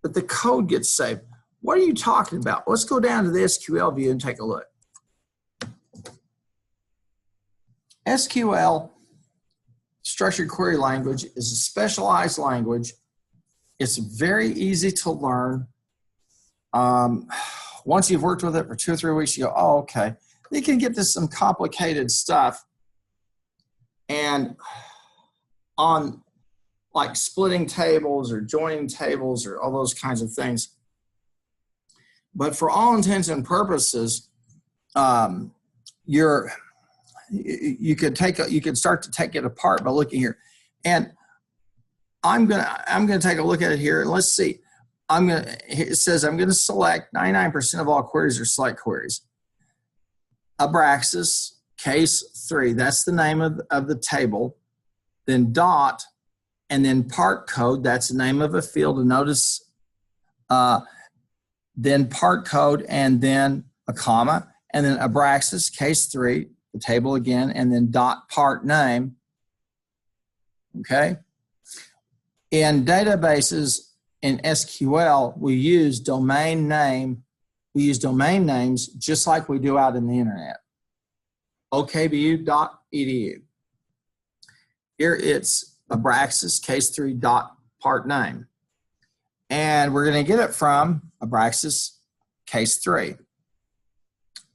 but the code gets saved. What are you talking about? Let's go down to the SQL view and take a look. SQL, structured query language, is a specialized language. It's very easy to learn. Once you've worked with it for 2 or 3 weeks, you go, oh, okay. You can get to some complicated stuff. And on like splitting tables or joining tables or all those kinds of things. But for all intents and purposes, you could start to take it apart by looking here. And I'm gonna take a look at it here, and let's see. It says I'm gonna select 99% of all queries are select queries. Abraxas, case 3, that's the name of the table. Then dot, and then part code, that's the name of a field. And notice, then part code, and then a comma, and then Abraxas, case 3, the table again, and then dot part name. Okay. In databases in SQL, we use domain name. We use domain names just like we do out in the internet. okbu.edu. Here it's Abraxas case 3 dot part name. And we're going to get it from Abraxas case 3,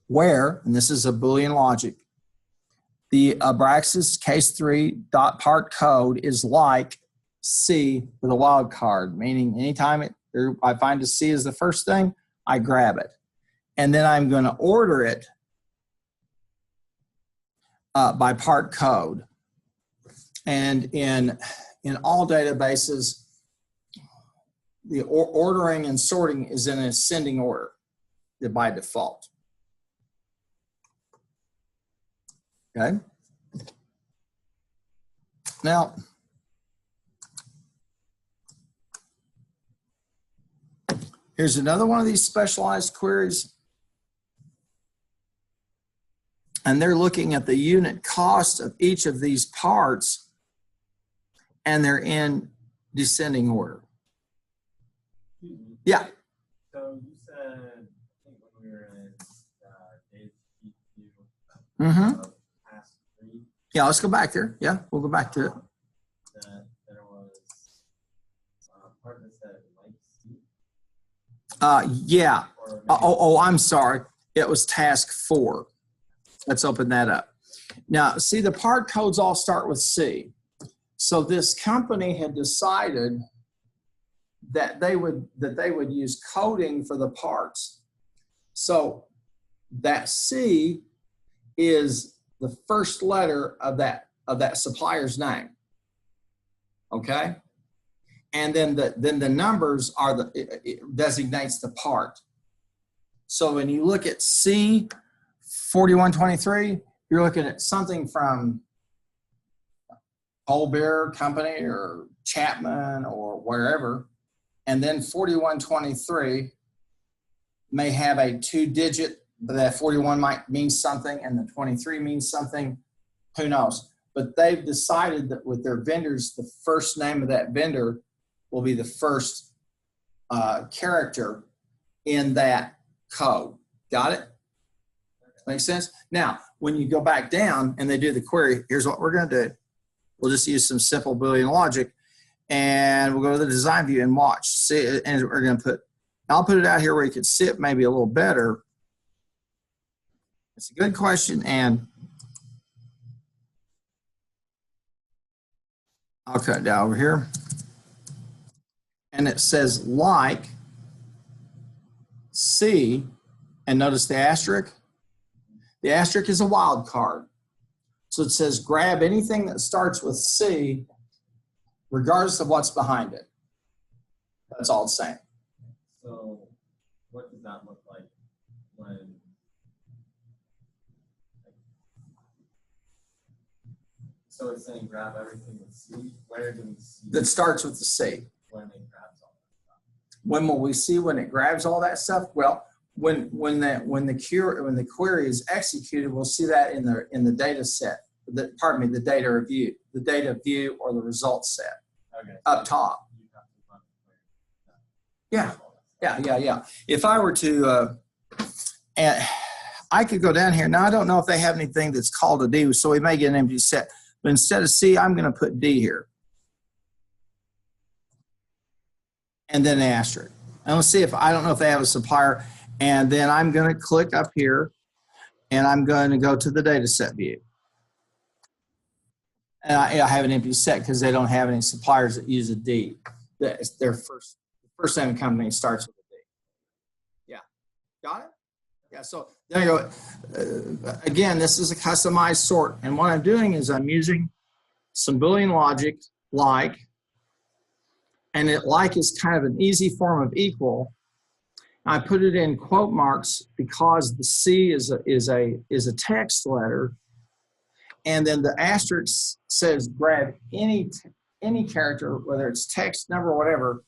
where, and this is a Boolean logic, the Abraxas case 3 dot part code is like C with a wild card, meaning anytime I find a C as the first thing, I grab it. And then I'm going to order it by part code. And in all databases, the ordering and sorting is in ascending order by default. Okay. Now, here's another one of these specialized queries. And they're looking at the unit cost of each of these parts, and they're in descending order. Yeah. So you said, I think when we were in Mm-hmm. Task 3, Yeah, let's go back there. Yeah, we'll go back to it. that there was a part that said like C. Yeah. Or maybe Oh, I'm sorry. It was task 4. Let's open that up. Now, see, the part codes all start with C. So this company had decided that they would use coding for the parts. So that C is the first letter of that supplier's name. Okay? And then the numbers are it designates the part. So when you look at C 4123, you're looking at something from Colbert Company or Chapman or wherever. And then 4123 may have a 2-digit, but that 41 might mean something and the 23 means something. Who knows? But they've decided that with their vendors, the first name of that vendor will be the first character in that code. Got it? Make sense? Now, when you go back down and they do the query, here's what we're going to do. We'll just use some simple Boolean logic, and we'll go to the design view and watch. See, and we're going to put, I'll put it out here where you can see it maybe a little better. It's a good question, and I'll cut it down over here. And it says like C, and notice the asterisk. The asterisk is a wild card. So it says grab anything that starts with C, regardless of what's behind it. That's all it's saying. So what does that look like when so it's saying grab everything with C? Where do we see That starts with the C. when it grabs all that stuff? When will we see when it grabs all that stuff? Well, when the query is executed, we'll see that in the data set. The data view or the results set. Okay. Up top. You have to run the query. Yeah. If I were to, and I could go down here. Now, I don't know if they have anything that's called a D, so we may get an empty set. But instead of C, I'm going to put D here. And then an asterisk. And let's see if, I don't know if they have a supplier. And then I'm going to click up here, and I'm going to go to the data set view. And I have an empty set because they don't have any suppliers that use a D. Their first name of company starts with a D. Yeah, got it? Yeah, so there you go. Again, this is a customized sort. And what I'm doing is I'm using some Boolean logic like, and it like is kind of an easy form of equal. I put it in quote marks because the C is a text letter, and then the asterisk says grab any character, whether it's text, number, whatever,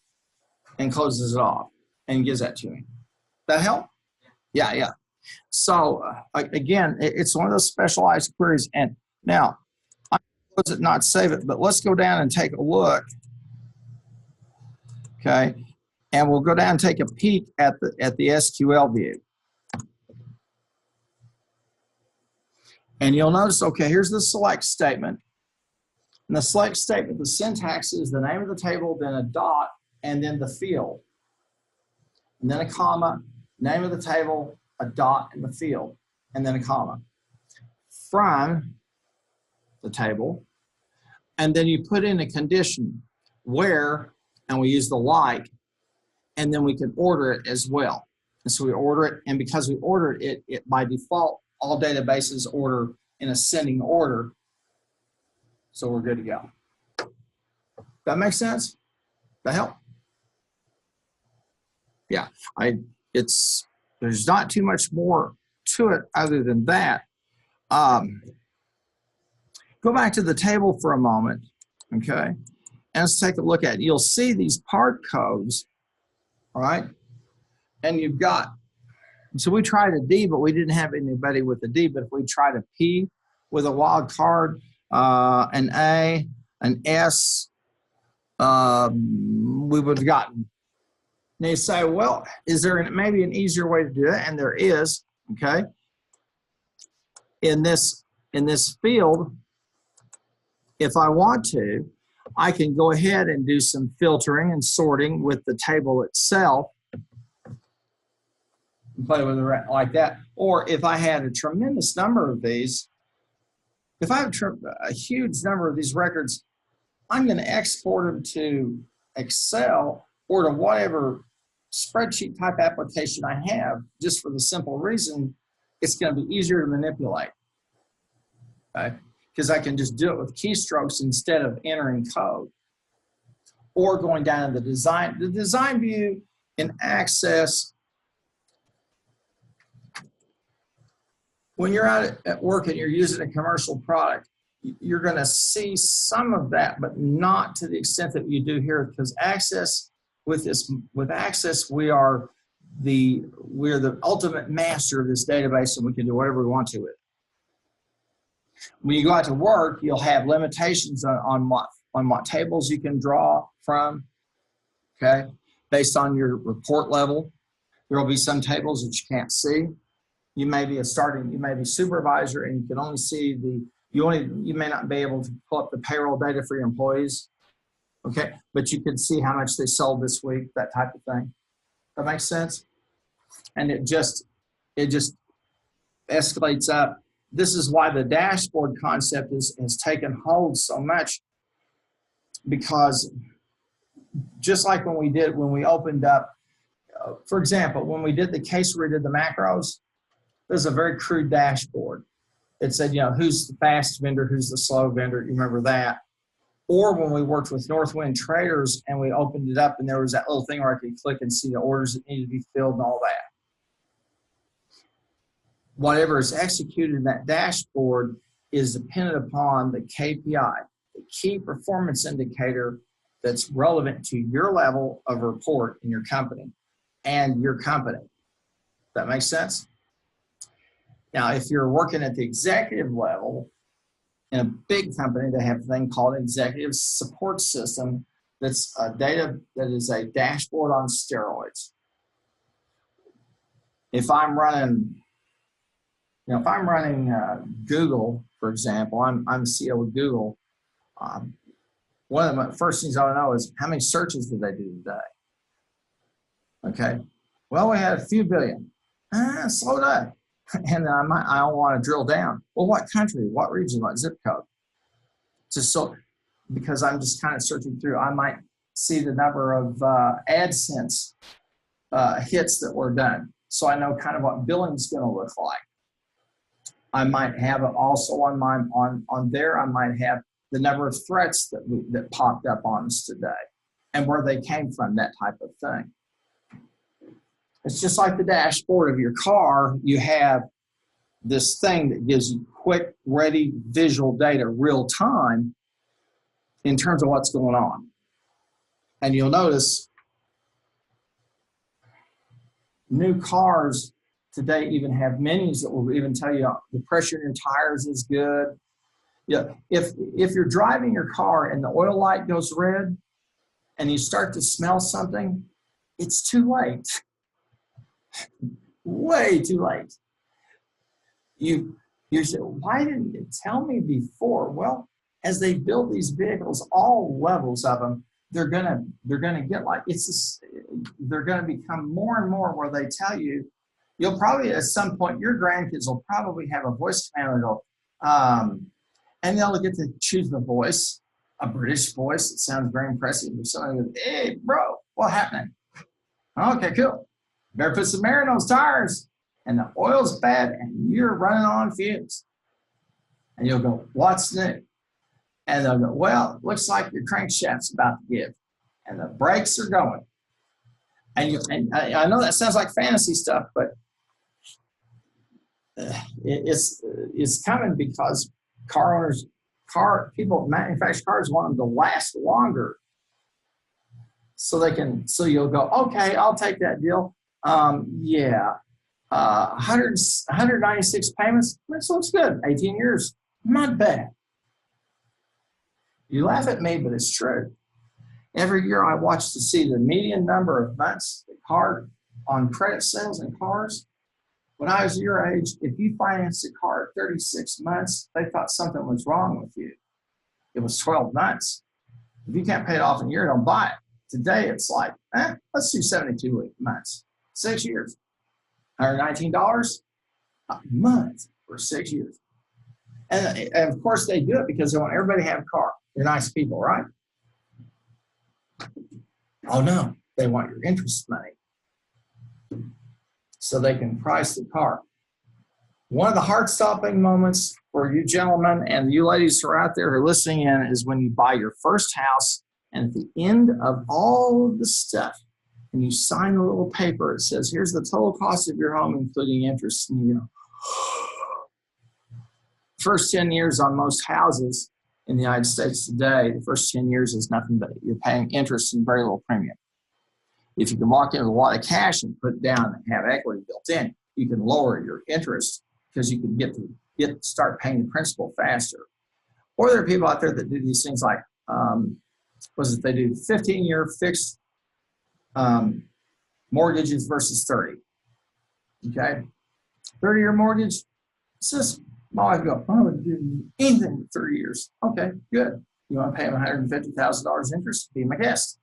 and closes it off and gives that to me. That help? Yeah. So again, it's one of those specialized queries. And now, I close it, not save it, but let's go down and take a look. Okay. And we'll go down and take a peek at the SQL view. And you'll notice, okay, here's the select statement. In the select statement, the syntax is the name of the table, then a dot, and then the field. And then a comma, name of the table, a dot in the field, and then a comma. From the table, and then you put in a condition where, and we use the like, and then we can order it as well. And so we order it, and because we ordered it, it by default, all databases order in ascending order. So we're good to go. That makes sense? That help? Yeah, there's not too much more to it other than that. Go back to the table for a moment, okay? And let's take a look at it. You'll see these part codes, all right? And you've got, so we tried a D, but we didn't have anybody with a D. But if we tried a P with a wild card, an A, an S, we would have gotten. And you say, well, is there maybe an easier way to do it? And there is, okay? in this field, if I want to, I can go ahead and do some filtering and sorting with the table itself, play with it like that. Or if I had a tremendous number of these, if I have a huge number of these records, I'm going to export them to Excel or to whatever spreadsheet type application I have, just for the simple reason it's going to be easier to manipulate. Okay? Because I can just do it with keystrokes instead of entering code. Or going down to the design view in Access. When you're out at work and you're using a commercial product, you're going to see some of that, but not to the extent that you do here, because Access, with Access, we're the ultimate master of this database, and we can do whatever we want to with it. When you go out to work, you'll have limitations on what tables you can draw from, okay, based on your report level. There will be some tables that you can't see. You may be supervisor, and you can only see you may not be able to pull up the payroll data for your employees, okay, but you can see how much they sold this week, that type of thing. That makes sense? And it just escalates up. This is why the dashboard concept has taken hold so much, because just like when we opened up, for example, when we did the case where we did the macros, there's a very crude dashboard. It said, who's the fast vendor, who's the slow vendor, you remember that. Or when we worked with Northwind Traders and we opened it up and there was that little thing where I could click and see the orders that needed to be filled and all that. Whatever is executed in that dashboard is dependent upon the KPI, the key performance indicator that's relevant to your level of report in your company and your company. That makes sense? Now, if you're working at the executive level in a big company, they have a thing called executive support system that's data that is a dashboard on steroids. If I'm running Google, for example, I'm CEO of Google. One of the first things I want to know is how many searches did they do today? Okay. Well, we had a few billion. Slow down. And I want to drill down. Well, what country, what region, what zip code? Just so, because I'm just kind of searching through, I might see the number of AdSense hits that were done. So I know kind of what billing is going to look like. I might have it also on there. I might have the number of threats that popped up on us today and where they came from, that type of thing. It's just like the dashboard of your car. You have this thing that gives you quick, ready, visual data real time in terms of what's going on. And you'll notice new cars today even have minis that will even tell you the pressure in your tires is good. Yeah, if you're driving your car and the oil light goes red and you start to smell something, it's too late. Way too late. You say, why didn't you tell me before? Well, as they build these vehicles, all levels of them, they're gonna get like they're gonna become more and more where they tell you. You'll probably at some point your grandkids will probably have a voice command and go, and they'll get to choose the voice, a British voice. It sounds very impressive. If somebody goes, hey, bro, what's happening? Okay, cool. Better put some air in those tires, and the oil's bad, and you're running on fumes. And you'll go, what's new? And they'll go, well, it looks like your crankshaft's about to give, and the brakes are going. And I know that sounds like fantasy stuff, but it's coming because people manufacture cars want them to last longer. So you'll go, okay, I'll take that deal. 196 payments, this looks good. 18 years, not bad. You laugh at me, but it's true. Every year I watch to see the median number of months the car on credit sales in cars. When I was your age, if you financed a car at 36 months, they thought something was wrong with you. It was 12 months. If you can't pay it off in a year, don't buy it. Today, it's like, let's do 72 months, 6 years. $119 a month for 6 years. And of course, they do it because they want everybody to have a car. They're nice people, right? Oh, no, they want your interest money so they can price the car. One of the heart-stopping moments for you gentlemen and you ladies who are out there who are listening in is when you buy your first house, and at the end of all of the stuff, and you sign a little paper, it says, here's the total cost of your home, including interest. And you know, first 10 years on most houses in the United States today, the first 10 years is nothing but you're paying interest and very little premium. If you can walk in with a lot of cash and put it down and have equity built in, you can lower your interest because you can start paying the principal faster. Or there are people out there that do these things like, they do 15-year fixed mortgages versus 30. Okay, 30-year mortgage. It's just my wife go, I wouldn't do anything for 30 years. Okay, good. You want to pay them $150,000 interest? Be my guest.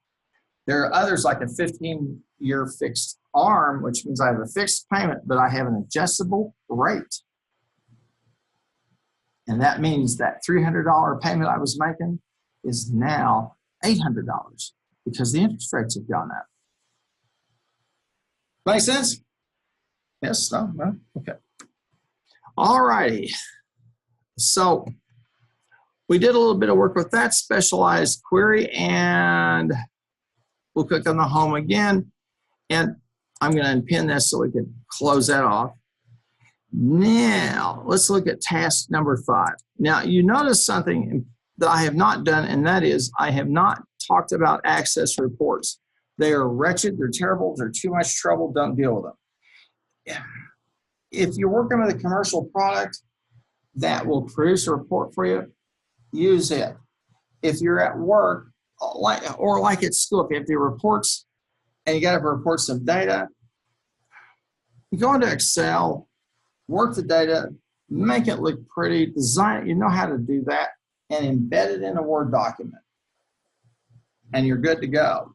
There are others like a 15-year fixed ARM, which means I have a fixed payment, but I have an adjustable rate. And that means that $300 payment I was making is now $800 because the interest rates have gone up. Make sense? Yes? No? No? Okay. All righty. So we did a little bit of work with that specialized query, and we'll click on the home again. And I'm going to unpin this so we can close that off. Now, let's look at task number 5. Now, you notice something that I have not done, and that is I have not talked about access reports. They are wretched, they're terrible, they're too much trouble, don't deal with them. If you're working with a commercial product that will produce a report for you, use it. If you're at work, like at school, if you have to do reports and you got to report some data, you go into Excel, work the data, make it look pretty, design it, you know how to do that, and embed it in a Word document. And you're good to go.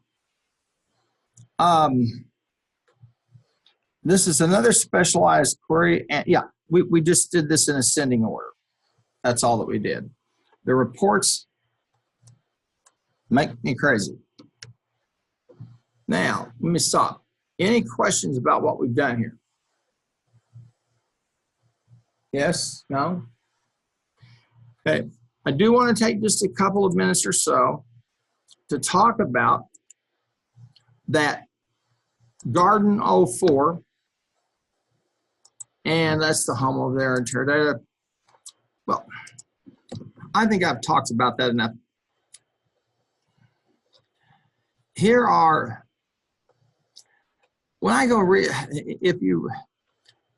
This is another specialized query. And yeah, we just did this in ascending order. That's all that we did. The reports make me crazy. Now, let me stop. Any questions about what we've done here? Yes? No? Okay. I do want to take just a couple of minutes or so to talk about that Garden 04, and that's the home over there in Teradata. Well, I think I've talked about that enough. Here are, when I go read,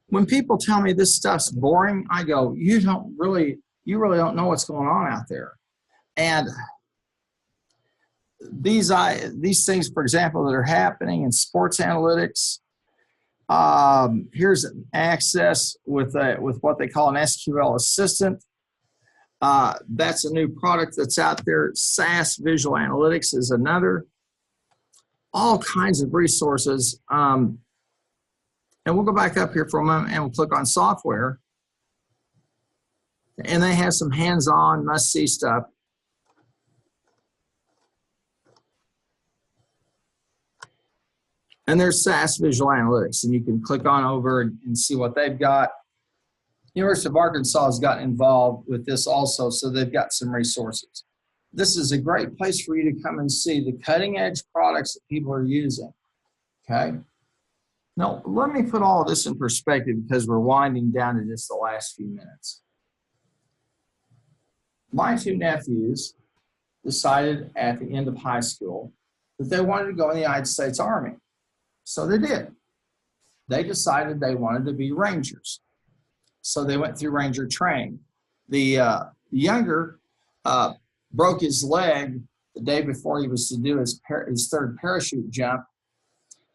when people tell me this stuff's boring, I go, you really don't know what's going on out there. And these things, for example, that are happening in sports analytics, here's an access with what they call an SQL assistant. That's a new product that's out there. SAS Visual Analytics is another. All kinds of resources. And we'll go back up here for a moment and we'll click on software. And they have some hands-on, must-see stuff. And there's SAS Visual Analytics, and you can click on over and see what they've got. University of Arkansas has gotten involved with this also, so they've got some resources. This is a great place for you to come and see the cutting-edge products that people are using, okay? Now, let me put all of this in perspective because we're winding down to just the last few minutes. My 2 nephews decided at the end of high school that they wanted to go in the United States Army. So they did. They decided they wanted to be Rangers. So they went through Ranger training. The younger broke his leg the day before he was to do his 3rd parachute jump.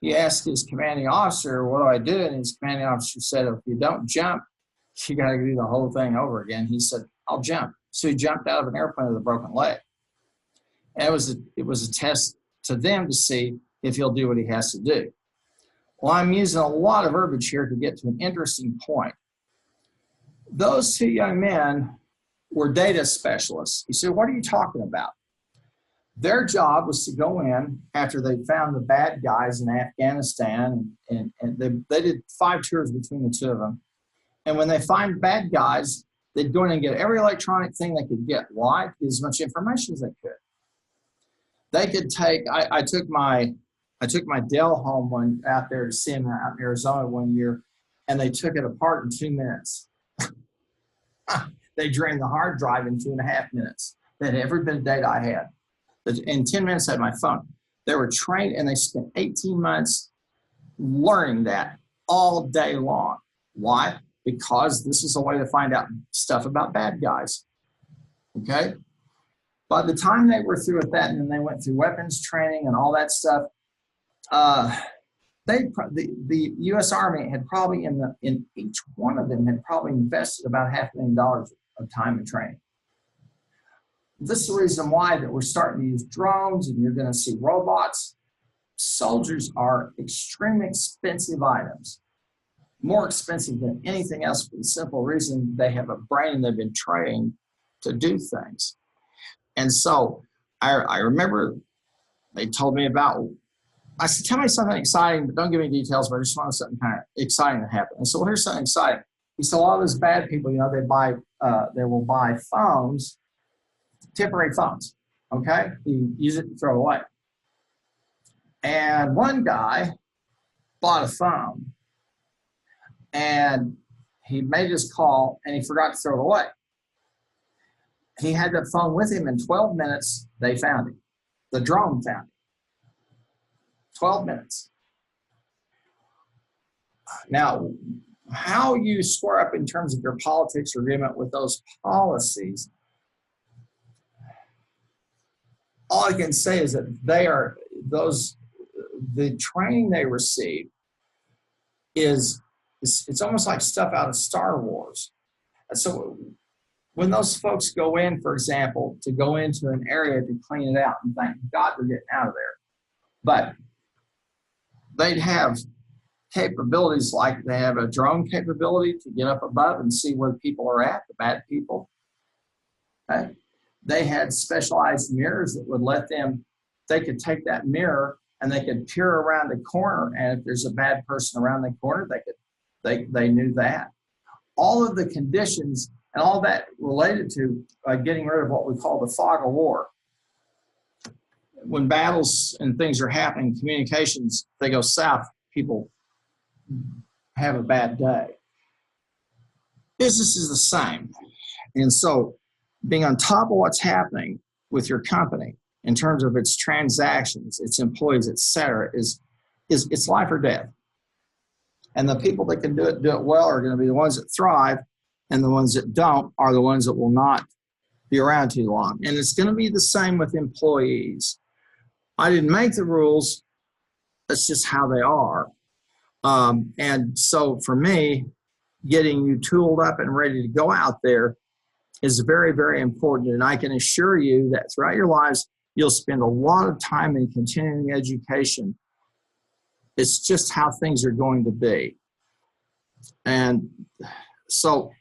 he asked his commanding officer, what do I do? And his commanding officer said, if you don't jump, you got to do the whole thing over again. He said, I'll jump. So he jumped out of an airplane with a broken leg. And it was a test to them to see if he'll do what he has to do. Well, I'm using a lot of verbiage here to get to an interesting point. Those two young men were data specialists. You say, what are you talking about? Their job was to go in after they found the bad guys in Afghanistan, and they did 5 tours between the two of them. And when they find bad guys, they'd go in and get every electronic thing they could get. Why? Get as much information as they could. They could take, I took my Dell home out there to see them out in Arizona one year, and they took it apart in 2 minutes. They drained the hard drive in 2.5 minutes. They had every bit of data I had. In 10 minutes, I had my phone. They were trained, and they spent 18 months learning that all day long. Why? Because this is a way to find out stuff about bad guys. Okay? By the time they were through with that, and then they went through weapons training and all that stuff, the U.S. Army had probably in each one of them had probably invested about $500,000 of time and training. This is the reason why that we're starting to use drones, and you're going to see robots. Soldiers are extremely expensive items, more expensive than anything else for the simple reason they have a brain and they've been trained to do things. And so I remember they told me about, I said, tell me something exciting, but don't give me details, but I just want something kind of exciting to happen. And so here's something exciting. He said, a lot of those bad people, you know, they will buy phones, temporary phones, okay? You use it and throw it away. And one guy bought a phone, and he made his call, and he forgot to throw it away. He had that phone with him. In 12 minutes, they found him. The drone found him. 12 minutes. Now, how you square up in terms of your politics or agreement with those policies, all I can say is that the training they receive it's almost like stuff out of Star Wars. And so when those folks go in, for example, to go into an area to clean it out, and thank God they're getting out of there, but they'd have capabilities like they have a drone capability to get up above and see where people are at, the bad people. Okay? They had specialized mirrors that would let them, they could take that mirror and they could peer around the corner, and if there's a bad person around the corner, they knew that. All of the conditions and all that related to getting rid of what we call the fog of war. When battles and things are happening, communications, they go south, people have a bad day. Business is the same. And so being on top of what's happening with your company in terms of its transactions, its employees, et cetera, is it's life or death. And the people that can do it well are going to be the ones that thrive, and the ones that don't are the ones that will not be around too long. And it's going to be the same with employees. I didn't make the rules. That's just how they are. And so for me, getting you tooled up and ready to go out there is very, very important. And I can assure you that throughout your lives, you'll spend a lot of time in continuing education. It's just how things are going to be. And so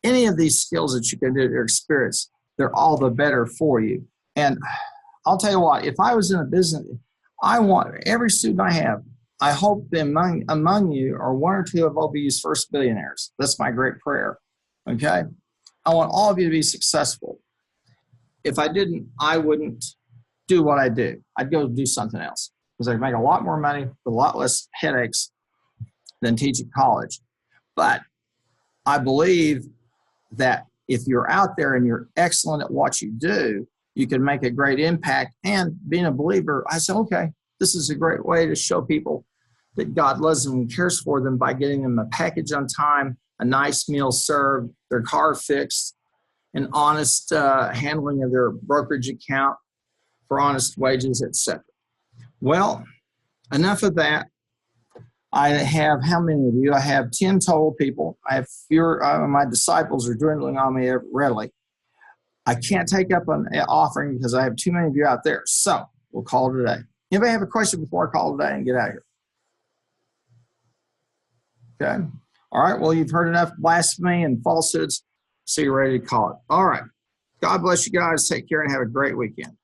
any of these skills that you can do or experience, they're all the better for you. And I'll tell you what, if I was in a business, I want every student I have, I hope that among you are one or two of OBU's first billionaires. That's my great prayer, okay? I want all of you to be successful. If I didn't, I wouldn't do what I do. I'd go do something else because I'd make a lot more money with a lot less headaches than teach at college. But I believe that if you're out there and you're excellent at what you do, you can make a great impact. And being a believer, I said, okay, this is a great way to show people that God loves them and cares for them by getting them a package on time, a nice meal served, their car fixed, an honest handling of their brokerage account for honest wages, etc. Well, enough of that. I have how many of you? I have 10 total people. I have fewer. My disciples are dwindling on me readily. I can't take up an offering because I have too many of you out there. So we'll call it today. Anybody have a question before I call today and get out of here? Okay. All right. Well, you've heard enough blasphemy and falsehoods, so you're ready to call it. All right. God bless you guys. Take care and have a great weekend.